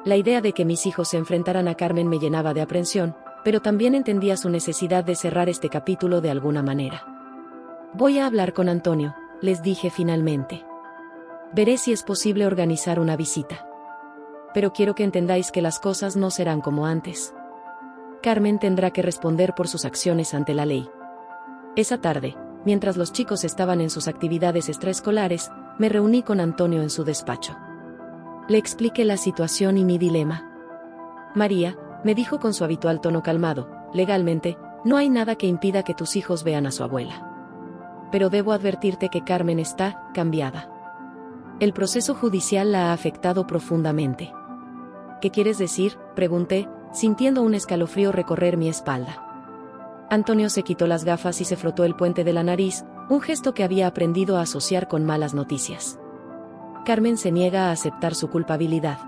S1: La idea de que mis hijos se enfrentaran a Carmen me llenaba de aprensión, pero también entendía su necesidad de cerrar este capítulo de alguna manera. Voy a hablar con Antonio, les dije finalmente. Veré si es posible organizar una visita. Pero quiero que entendáis que las cosas no serán como antes. Carmen tendrá que responder por sus acciones ante la ley. Esa tarde, mientras los chicos estaban en sus actividades extraescolares, me reuní con Antonio en su despacho. Le expliqué la situación y mi dilema. María, me dijo con su habitual tono calmado, legalmente, no hay nada que impida que tus hijos vean a su abuela. pero debo advertirte que Carmen está cambiada. El proceso judicial la ha afectado profundamente. ¿Qué quieres decir?, pregunté, sintiendo un escalofrío recorrer mi espalda. Antonio se quitó las gafas y se frotó el puente de la nariz, un gesto que había aprendido a asociar con malas noticias. Carmen se niega a aceptar su culpabilidad.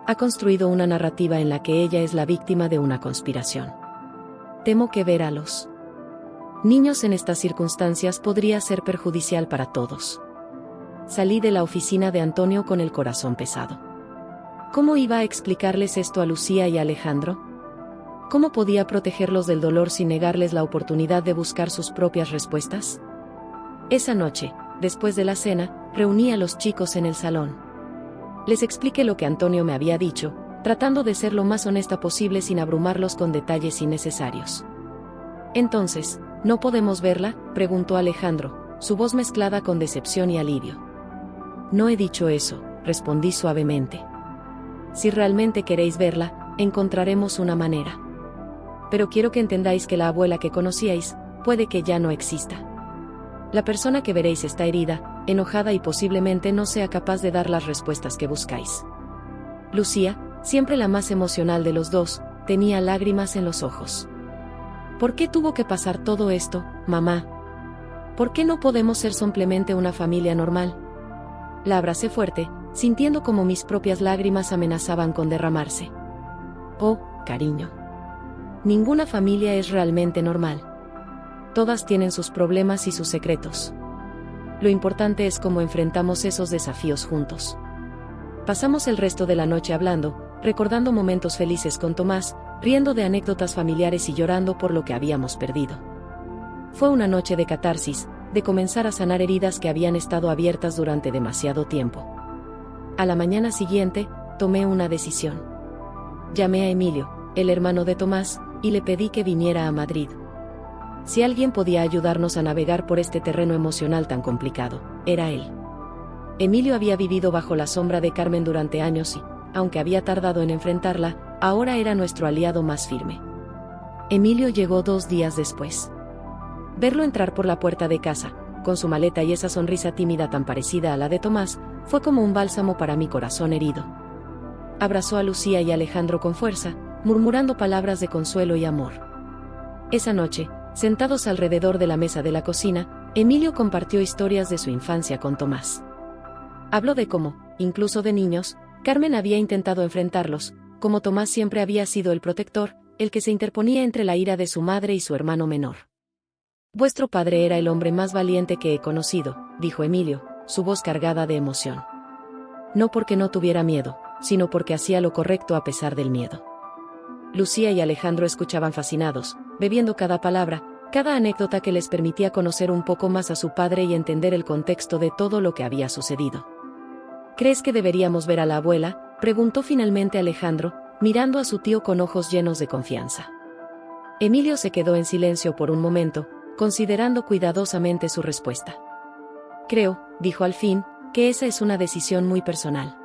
S1: Ha construido una narrativa en la que ella es la víctima de una conspiración. Temo que ver a los niños en estas circunstancias podría ser perjudicial para todos. Salí de la oficina de Antonio con el corazón pesado. ¿Cómo iba a explicarles esto a Lucía y a Alejandro? ¿Cómo podía protegerlos del dolor sin negarles la oportunidad de buscar sus propias respuestas? Esa noche, después de la cena, reuní a los chicos en el salón. Les expliqué lo que Antonio me había dicho, tratando de ser lo más honesta posible sin abrumarlos con detalles innecesarios. Entonces, ¿no podemos verla?, preguntó Alejandro, su voz mezclada con decepción y alivio. No he dicho eso, respondí suavemente. Si realmente queréis verla, encontraremos una manera. Pero quiero que entendáis que la abuela que conocíais, puede que ya no exista. La persona que veréis está herida, enojada y posiblemente no sea capaz de dar las respuestas que buscáis. Lucía, siempre la más emocional de los dos, tenía lágrimas en los ojos. ¿Por qué tuvo que pasar todo esto, mamá? ¿Por qué no podemos ser simplemente una familia normal? La abracé fuerte, sintiendo como mis propias lágrimas amenazaban con derramarse. Oh, cariño. Ninguna familia es realmente normal. Todas tienen sus problemas y sus secretos. Lo importante es cómo enfrentamos esos desafíos juntos. Pasamos el resto de la noche hablando, recordando momentos felices con Tomás, riendo de anécdotas familiares y llorando por lo que habíamos perdido. Fue una noche de catarsis, de comenzar a sanar heridas que habían estado abiertas durante demasiado tiempo. A la mañana siguiente, tomé una decisión. Llamé a Emilio, el hermano de Tomás, y le pedí que viniera a Madrid. Si alguien podía ayudarnos a navegar por este terreno emocional tan complicado, era él. Emilio había vivido bajo la sombra de Carmen durante años y, aunque había tardado en enfrentarla, ahora era nuestro aliado más firme. Emilio llegó 2 días después. Verlo entrar por la puerta de casa, con su maleta y esa sonrisa tímida tan parecida a la de Tomás, fue como un bálsamo para mi corazón herido. Abrazó a Lucía y Alejandro con fuerza, murmurando palabras de consuelo y amor. Esa noche, sentados alrededor de la mesa de la cocina, Emilio compartió historias de su infancia con Tomás. Habló de cómo, incluso de niños, Carmen había intentado enfrentarlos, como Tomás siempre había sido el protector, el que se interponía entre la ira de su madre y su hermano menor. Vuestro padre era el hombre más valiente que he conocido, dijo Emilio, su voz cargada de emoción. No porque no tuviera miedo, sino porque hacía lo correcto a pesar del miedo. Lucía y Alejandro escuchaban fascinados, bebiendo cada palabra, cada anécdota que les permitía conocer un poco más a su padre y entender el contexto de todo lo que había sucedido. ¿Crees que deberíamos ver a la abuela?, preguntó finalmente Alejandro, mirando a su tío con ojos llenos de confianza. Emilio se quedó en silencio por un momento, considerando cuidadosamente su respuesta. Creo, dijo al fin, que esa es una decisión muy personal.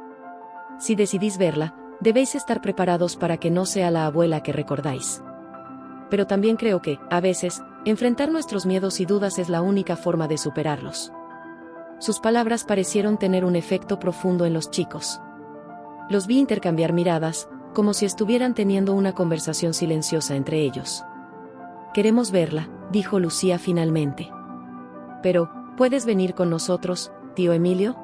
S1: Si decidís verla, debéis estar preparados para que no sea la abuela que recordáis. Pero también creo que, a veces, enfrentar nuestros miedos y dudas es la única forma de superarlos. Sus palabras parecieron tener un efecto profundo en los chicos. Los vi intercambiar miradas, como si estuvieran teniendo una conversación silenciosa entre ellos. Queremos verla, dijo Lucía finalmente. Pero, ¿puedes venir con nosotros, tío Emilio?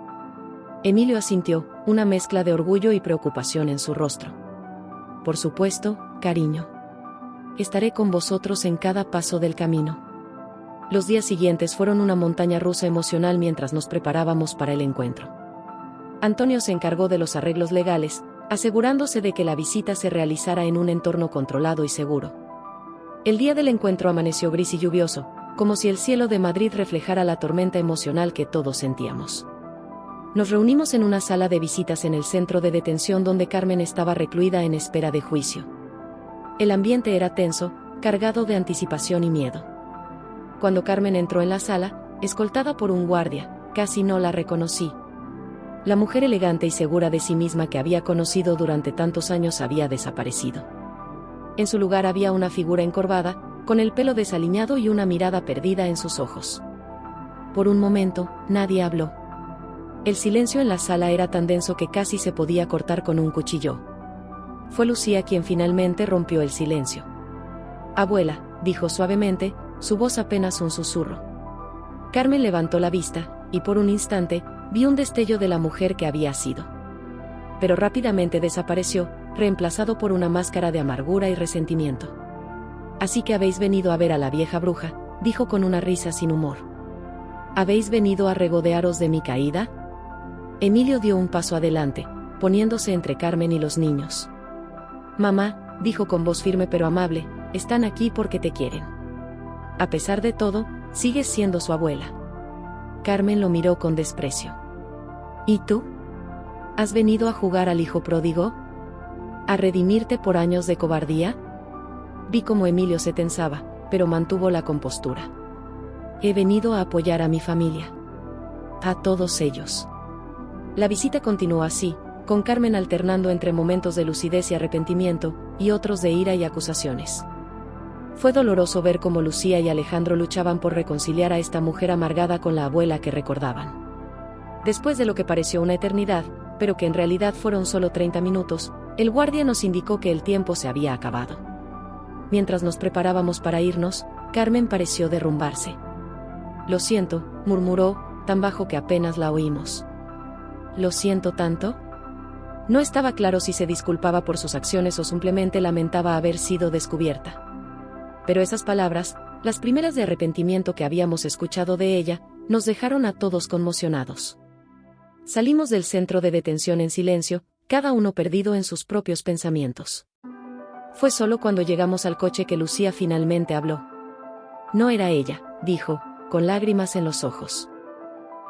S1: Emilio asintió, una mezcla de orgullo y preocupación en su rostro. Por supuesto, cariño. Estaré con vosotros en cada paso del camino. Los días siguientes fueron una montaña rusa emocional mientras nos preparábamos para el encuentro. Antonio se encargó de los arreglos legales, asegurándose de que la visita se realizara en un entorno controlado y seguro. El día del encuentro amaneció gris y lluvioso, como si el cielo de Madrid reflejara la tormenta emocional que todos sentíamos. Nos reunimos en una sala de visitas en el centro de detención donde Carmen estaba recluida en espera de juicio. El ambiente era tenso, cargado de anticipación y miedo. Cuando Carmen entró en la sala, escoltada por un guardia, casi no la reconocí. La mujer elegante y segura de sí misma que había conocido durante tantos años había desaparecido. En su lugar había una figura encorvada, con el pelo desaliñado y una mirada perdida en sus ojos. Por un momento, nadie habló. El silencio en la sala era tan denso que casi se podía cortar con un cuchillo. Fue Lucía quien finalmente rompió el silencio. «Abuela», dijo suavemente, su voz apenas un susurro. Carmen levantó la vista, y por un instante, vi un destello de la mujer que había sido. Pero rápidamente desapareció, reemplazado por una máscara de amargura y resentimiento. «Así que habéis venido a ver a la vieja bruja», dijo con una risa sin humor. «¿Habéis venido a regodearos de mi caída?». Emilio dio un paso adelante, poniéndose entre Carmen y los niños. «Mamá», dijo con voz firme pero amable, «están aquí porque te quieren. A pesar de todo, sigues siendo su abuela». Carmen lo miró con desprecio. «¿Y tú? ¿Has venido a jugar al hijo pródigo? ¿A redimirte por años de cobardía?». Vi cómo Emilio se tensaba, pero mantuvo la compostura. «He venido a apoyar a mi familia. A todos ellos». La visita continuó así, con Carmen alternando entre momentos de lucidez y arrepentimiento, y otros de ira y acusaciones. Fue doloroso ver cómo Lucía y Alejandro luchaban por reconciliar a esta mujer amargada con la abuela que recordaban. Después de lo que pareció una eternidad, pero que en realidad fueron solo 30 minutos, el guardia nos indicó que el tiempo se había acabado. Mientras nos preparábamos para irnos, Carmen pareció derrumbarse. «Lo siento», murmuró, tan bajo que apenas la oímos. «¿Lo siento tanto?». No estaba claro si se disculpaba por sus acciones o simplemente lamentaba haber sido descubierta. Pero esas palabras, las primeras de arrepentimiento que habíamos escuchado de ella, nos dejaron a todos conmocionados. Salimos del centro de detención en silencio, cada uno perdido en sus propios pensamientos. Fue solo cuando llegamos al coche que Lucía finalmente habló. «No era ella», dijo, con lágrimas en los ojos.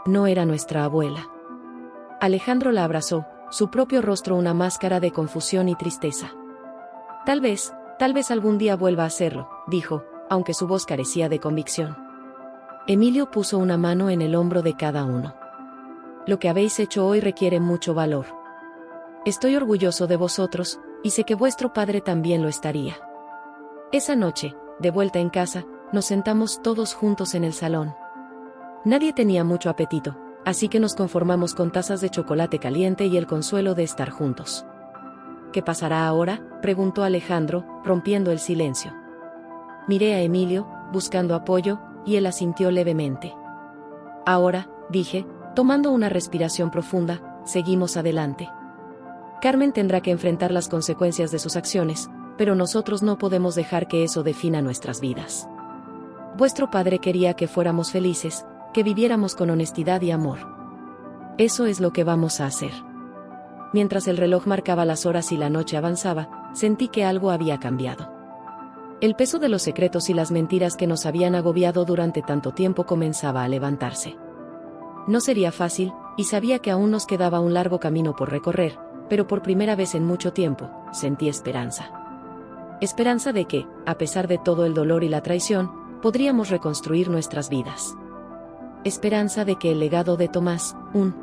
S1: «No era nuestra abuela». Alejandro la abrazó, su propio rostro una máscara de confusión y tristeza. Tal vez algún día vuelva a hacerlo», dijo, aunque su voz carecía de convicción. Emilio puso una mano en el hombro de cada uno. «Lo que habéis hecho hoy requiere mucho valor. Estoy orgulloso de vosotros, y sé que vuestro padre también lo estaría». Esa noche, de vuelta en casa, nos sentamos todos juntos en el salón. Nadie tenía mucho apetito, así que nos conformamos con tazas de chocolate caliente y el consuelo de estar juntos. «¿Qué pasará ahora?», preguntó Alejandro, rompiendo el silencio. Miré a Emilio, buscando apoyo, y él asintió levemente. «Ahora», dije, tomando una respiración profunda, «seguimos adelante. Carmen tendrá que enfrentar las consecuencias de sus acciones, pero nosotros no podemos dejar que eso defina nuestras vidas. Vuestro padre quería que fuéramos felices, que viviéramos con honestidad y amor. Eso es lo que vamos a hacer». Mientras el reloj marcaba las horas y la noche avanzaba, sentí que algo había cambiado. El peso de los secretos y las mentiras que nos habían agobiado durante tanto tiempo comenzaba a levantarse. No sería fácil, y sabía que aún nos quedaba un largo camino por recorrer, pero por primera vez en mucho tiempo, sentí esperanza. Esperanza de que, a pesar de todo el dolor y la traición, podríamos reconstruir nuestras vidas. Esperanza de que el legado de Tomás, un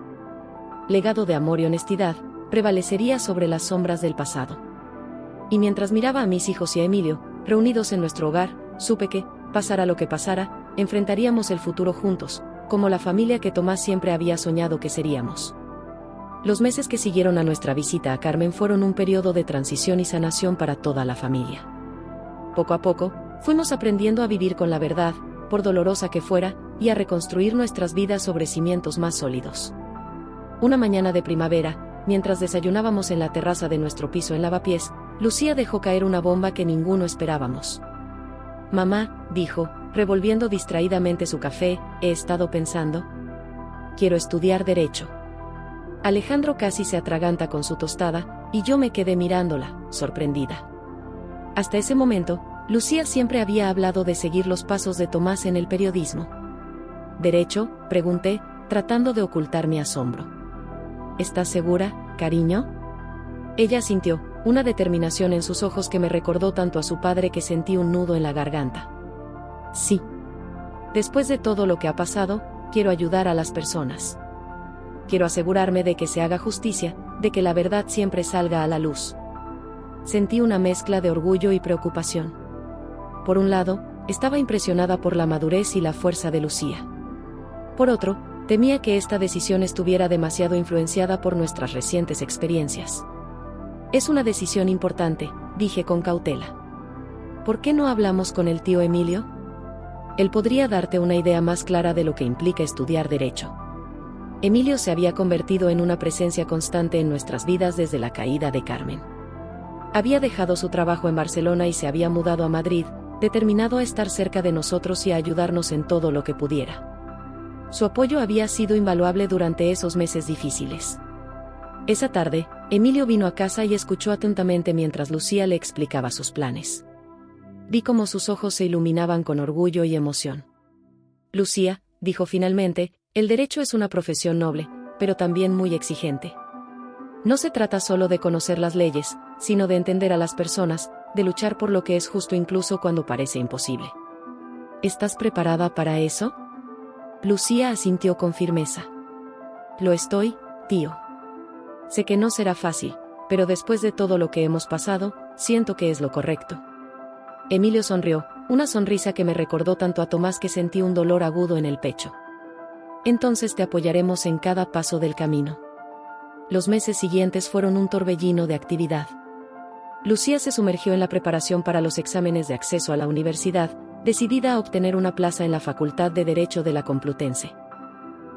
S1: legado de amor y honestidad, prevalecería sobre las sombras del pasado. Y mientras miraba a mis hijos y a Emilio, reunidos en nuestro hogar, supe que, pasara lo que pasara, enfrentaríamos el futuro juntos, como la familia que Tomás siempre había soñado que seríamos. Los meses que siguieron a nuestra visita a Carmen fueron un periodo de transición y sanación para toda la familia. Poco a poco, fuimos aprendiendo a vivir con la verdad, por dolorosa que fuera, y a reconstruir nuestras vidas sobre cimientos más sólidos. Una mañana de primavera, mientras desayunábamos en la terraza de nuestro piso en Lavapiés, Lucía dejó caer una bomba que ninguno esperábamos. «Mamá», dijo, revolviendo distraídamente su café, «he estado pensando. Quiero estudiar Derecho». Alejandro casi se atraganta con su tostada, y yo me quedé mirándola, sorprendida. Hasta ese momento, Lucía siempre había hablado de seguir los pasos de Tomás en el periodismo. «¿Derecho?», pregunté, tratando de ocultar mi asombro. «¿Estás segura, cariño?». Ella asintió, una determinación en sus ojos que me recordó tanto a su padre que sentí un nudo en la garganta. «Sí. Después de todo lo que ha pasado, quiero ayudar a las personas. Quiero asegurarme de que se haga justicia, de que la verdad siempre salga a la luz». Sentí una mezcla de orgullo y preocupación. Por un lado, estaba impresionada por la madurez y la fuerza de Lucía. Por otro, temía que esta decisión estuviera demasiado influenciada por nuestras recientes experiencias. Es una decisión importante, dije con cautela. ¿Por qué no hablamos con el tío Emilio? Él podría darte una idea más clara de lo que implica estudiar derecho. Emilio se había convertido en una presencia constante en nuestras vidas desde la caída de Carmen. Había dejado su trabajo en Barcelona y se había mudado a Madrid, determinado a estar cerca de nosotros y a ayudarnos en todo lo que pudiera. Su apoyo había sido invaluable durante esos meses difíciles. Esa tarde, Emilio vino a casa y escuchó atentamente mientras Lucía le explicaba sus planes. Vi cómo sus ojos se iluminaban con orgullo y emoción. Lucía, dijo finalmente, el derecho es una profesión noble, pero también muy exigente. No se trata solo de conocer las leyes, sino de entender a las personas, de luchar por lo que es justo incluso cuando parece imposible. ¿Estás preparada para eso? Lucía asintió con firmeza. Lo estoy, tío. Sé que no será fácil, pero después de todo lo que hemos pasado, siento que es lo correcto. Emilio sonrió, una sonrisa que me recordó tanto a Tomás que sentí un dolor agudo en el pecho. Entonces te apoyaremos en cada paso del camino. Los meses siguientes fueron un torbellino de actividad. Lucía se sumergió en la preparación para los exámenes de acceso a la universidad, decidida a obtener una plaza en la Facultad de Derecho de la Complutense.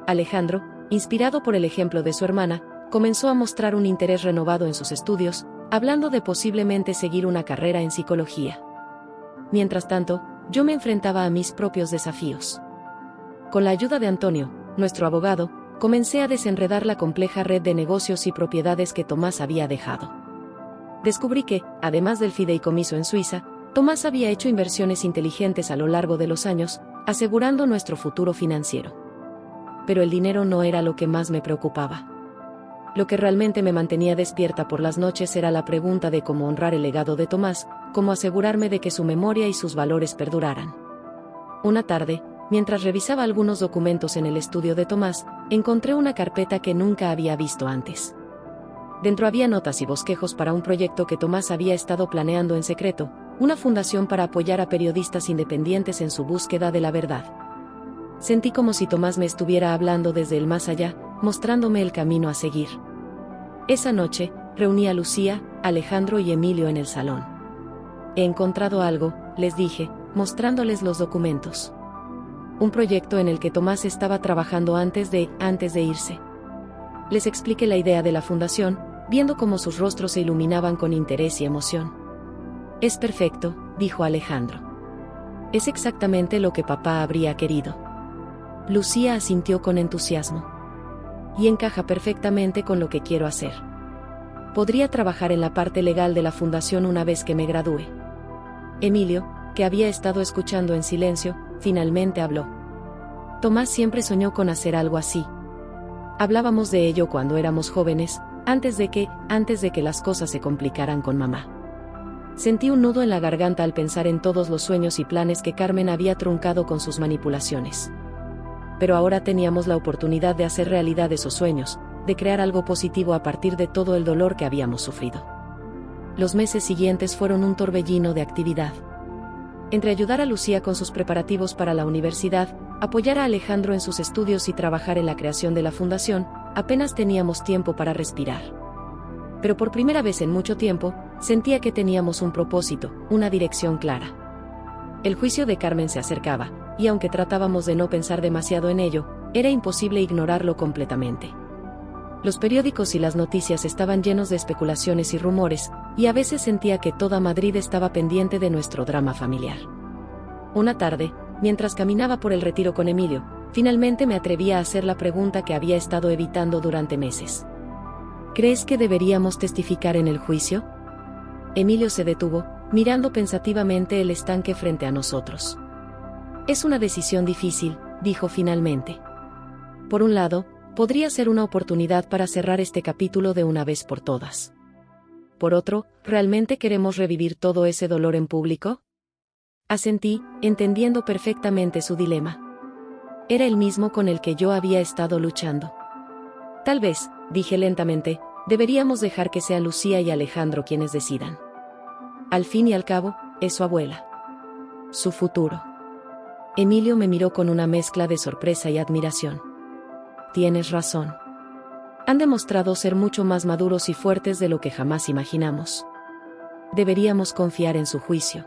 S1: Alejandro, inspirado por el ejemplo de su hermana, comenzó a mostrar un interés renovado en sus estudios, hablando de posiblemente seguir una carrera en psicología. Mientras tanto, yo me enfrentaba a mis propios desafíos. Con la ayuda de Antonio, nuestro abogado, comencé a desenredar la compleja red de negocios y propiedades que Tomás había dejado. Descubrí que, además del fideicomiso en Suiza, Tomás había hecho inversiones inteligentes a lo largo de los años, asegurando nuestro futuro financiero. Pero el dinero no era lo que más me preocupaba. Lo que realmente me mantenía despierta por las noches era la pregunta de cómo honrar el legado de Tomás, cómo asegurarme de que su memoria y sus valores perduraran. Una tarde, mientras revisaba algunos documentos en el estudio de Tomás, encontré una carpeta que nunca había visto antes. Dentro había notas y bosquejos para un proyecto que Tomás había estado planeando en secreto, una fundación para apoyar a periodistas independientes en su búsqueda de la verdad. Sentí como si Tomás me estuviera hablando desde el más allá, mostrándome el camino a seguir. Esa noche, reuní a Lucía, Alejandro y Emilio en el salón. He encontrado algo, les dije, mostrándoles los documentos. Un proyecto en el que Tomás estaba trabajando antes de irse. Les expliqué la idea de la fundación, viendo cómo sus rostros se iluminaban con interés y emoción. Es perfecto, dijo Alejandro. Es exactamente lo que papá habría querido. Lucía asintió con entusiasmo. Y encaja perfectamente con lo que quiero hacer. Podría trabajar en la parte legal de la fundación una vez que me gradúe. Emilio, que había estado escuchando en silencio, finalmente habló. Tomás siempre soñó con hacer algo así. Hablábamos de ello cuando éramos jóvenes, antes de que las cosas se complicaran con mamá. Sentí un nudo en la garganta al pensar en todos los sueños y planes que Carmen había truncado con sus manipulaciones. Pero ahora teníamos la oportunidad de hacer realidad esos sueños, de crear algo positivo a partir de todo el dolor que habíamos sufrido. Los meses siguientes fueron un torbellino de actividad. Entre ayudar a Lucía con sus preparativos para la universidad, apoyar a Alejandro en sus estudios y trabajar en la creación de la fundación, apenas teníamos tiempo para respirar. Pero por primera vez en mucho tiempo, sentía que teníamos un propósito, una dirección clara. El juicio de Carmen se acercaba, y aunque tratábamos de no pensar demasiado en ello, era imposible ignorarlo completamente. Los periódicos y las noticias estaban llenos de especulaciones y rumores, y a veces sentía que toda Madrid estaba pendiente de nuestro drama familiar. Una tarde, mientras caminaba por el Retiro con Emilio, finalmente me atreví a hacer la pregunta que había estado evitando durante meses. ¿Crees que deberíamos testificar en el juicio? Emilio se detuvo, mirando pensativamente el estanque frente a nosotros. Es una decisión difícil, dijo finalmente. Por un lado, podría ser una oportunidad para cerrar este capítulo de una vez por todas. Por otro, ¿realmente queremos revivir todo ese dolor en público? Asentí, entendiendo perfectamente su dilema. Era el mismo con el que yo había estado luchando. Tal vez, dije lentamente, deberíamos dejar que sean Lucía y Alejandro quienes decidan. Al fin y al cabo, es su abuela. Su futuro. Emilio me miró con una mezcla de sorpresa y admiración. Tienes razón. Han demostrado ser mucho más maduros y fuertes de lo que jamás imaginamos. Deberíamos confiar en su juicio.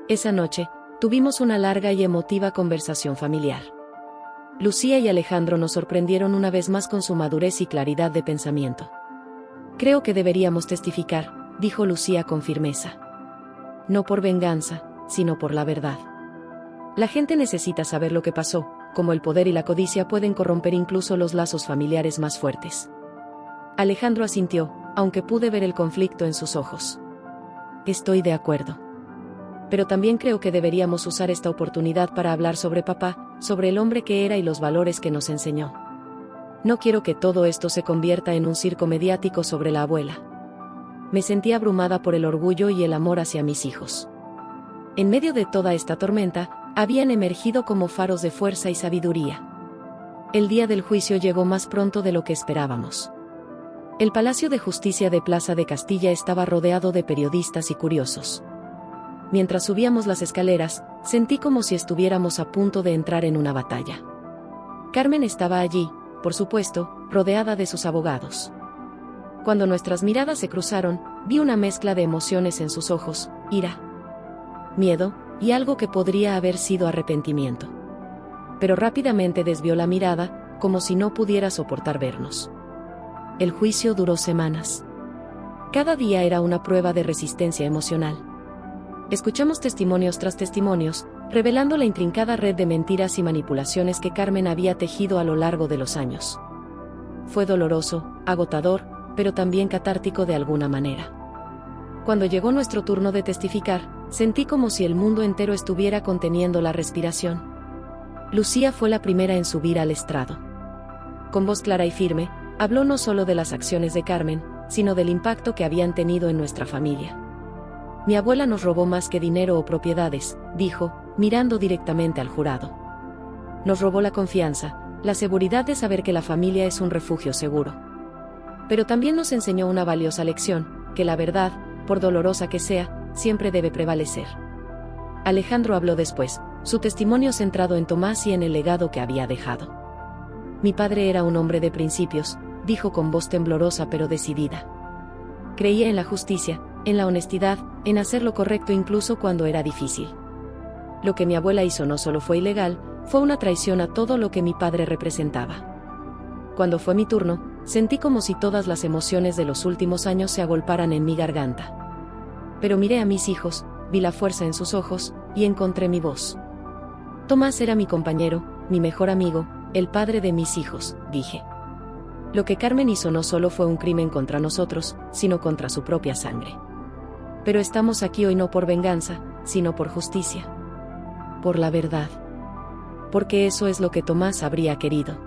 S1: Esa noche, tuvimos una larga y emotiva conversación familiar. Lucía y Alejandro nos sorprendieron una vez más con su madurez y claridad de pensamiento. Creo que deberíamos testificar, dijo Lucía con firmeza. No por venganza, sino por la verdad. La gente necesita saber lo que pasó, como el poder y la codicia pueden corromper incluso los lazos familiares más fuertes. Alejandro asintió, aunque pude ver el conflicto en sus ojos. Estoy de acuerdo. Pero también creo que deberíamos usar esta oportunidad para hablar sobre papá, sobre el hombre que era y los valores que nos enseñó. No quiero que todo esto se convierta en un circo mediático sobre la abuela. Me sentí abrumada por el orgullo y el amor hacia mis hijos. En medio de toda esta tormenta, habían emergido como faros de fuerza y sabiduría. El día del juicio llegó más pronto de lo que esperábamos. El Palacio de Justicia de Plaza de Castilla estaba rodeado de periodistas y curiosos. Mientras subíamos las escaleras, sentí como si estuviéramos a punto de entrar en una batalla. Carmen estaba allí, por supuesto, rodeada de sus abogados. Cuando nuestras miradas se cruzaron, vi una mezcla de emociones en sus ojos, ira, miedo, y algo que podría haber sido arrepentimiento. Pero rápidamente desvió la mirada, como si no pudiera soportar vernos. El juicio duró semanas. Cada día era una prueba de resistencia emocional. Escuchamos testimonios tras testimonios, revelando la intrincada red de mentiras y manipulaciones que Carmen había tejido a lo largo de los años. Fue doloroso, agotador, pero también catártico de alguna manera. Cuando llegó nuestro turno de testificar, sentí como si el mundo entero estuviera conteniendo la respiración. Lucía fue la primera en subir al estrado. Con voz clara y firme, habló no solo de las acciones de Carmen, sino del impacto que habían tenido en nuestra familia. Mi abuela nos robó más que dinero o propiedades, dijo, mirando directamente al jurado. Nos robó la confianza, la seguridad de saber que la familia es un refugio seguro. Pero también nos enseñó una valiosa lección, que la verdad, por dolorosa que sea, siempre debe prevalecer. Alejandro habló después, su testimonio centrado en Tomás y en el legado que había dejado. Mi padre era un hombre de principios, dijo con voz temblorosa pero decidida. Creía en la justicia, en la honestidad, en hacer lo correcto incluso cuando era difícil. Lo que mi abuela hizo no solo fue ilegal, fue una traición a todo lo que mi padre representaba. Cuando fue mi turno, sentí como si todas las emociones de los últimos años se agolparan en mi garganta. Pero miré a mis hijos, vi la fuerza en sus ojos, y encontré mi voz. Tomás era mi compañero, mi mejor amigo, el padre de mis hijos, dije. Lo que Carmen hizo no solo fue un crimen contra nosotros, sino contra su propia sangre. Pero estamos aquí hoy no por venganza, sino por justicia. Por la verdad. Porque eso es lo que Tomás habría querido.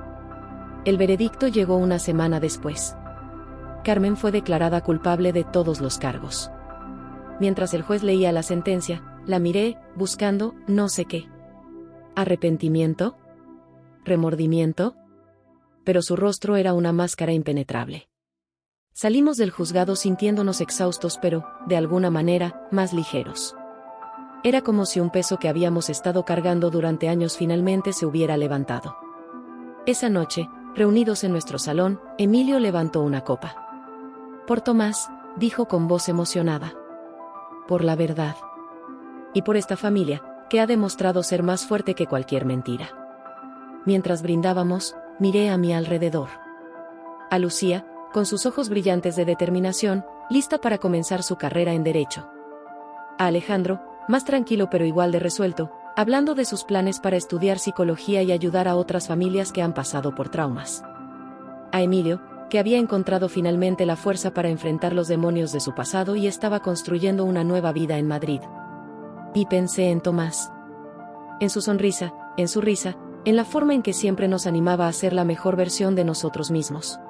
S1: El veredicto llegó una semana después. Carmen fue declarada culpable de todos los cargos. Mientras el juez leía la sentencia, la miré, buscando, no sé qué. ¿Arrepentimiento? ¿Remordimiento? Pero su rostro era una máscara impenetrable. Salimos del juzgado sintiéndonos exhaustos pero, de alguna manera, más ligeros. Era como si un peso que habíamos estado cargando durante años finalmente se hubiera levantado. Esa noche, reunidos en nuestro salón, Emilio levantó una copa. Por Tomás, dijo con voz emocionada. Por la verdad. Y por esta familia, que ha demostrado ser más fuerte que cualquier mentira. Mientras brindábamos, miré a mi alrededor. A Lucía, con sus ojos brillantes de determinación, lista para comenzar su carrera en Derecho. A Alejandro, más tranquilo pero igual de resuelto, hablando de sus planes para estudiar psicología y ayudar a otras familias que han pasado por traumas. A Emilio, que había encontrado finalmente la fuerza para enfrentar los demonios de su pasado y estaba construyendo una nueva vida en Madrid. Y pensé en Tomás. En su sonrisa, en su risa, en la forma en que siempre nos animaba a ser la mejor versión de nosotros mismos.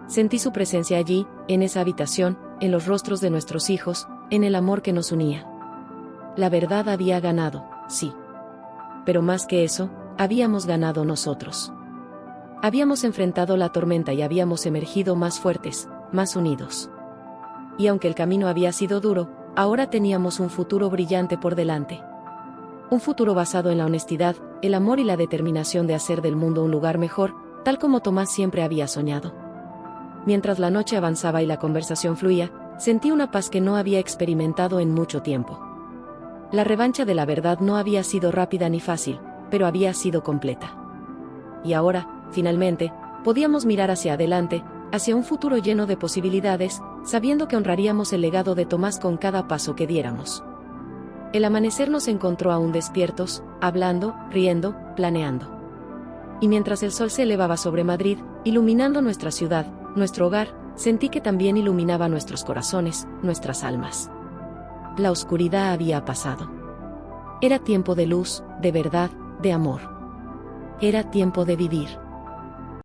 S1: Sentí su presencia allí, en esa habitación, en los rostros de nuestros hijos, en el amor que nos unía. La verdad había ganado, sí. Pero más que eso, habíamos ganado nosotros. Habíamos enfrentado la tormenta y habíamos emergido más fuertes, más unidos. Y aunque el camino había sido duro, ahora teníamos un futuro brillante por delante. Un futuro basado en la honestidad, el amor y la determinación de hacer del mundo un lugar mejor, tal como Tomás siempre había soñado. Mientras la noche avanzaba y la conversación fluía, sentí una paz que no había experimentado en mucho tiempo. La revancha de la verdad no había sido rápida ni fácil, pero había sido completa. Y ahora, finalmente, podíamos mirar hacia adelante, hacia un futuro lleno de posibilidades, sabiendo que honraríamos el legado de Tomás con cada paso que diéramos. El amanecer nos encontró aún despiertos, hablando, riendo, planeando. Y mientras el sol se elevaba sobre Madrid, iluminando nuestra ciudad, nuestro hogar, sentí que también iluminaba nuestros corazones, nuestras almas. La oscuridad había pasado. Era tiempo de luz, de verdad, de amor. Era tiempo de vivir.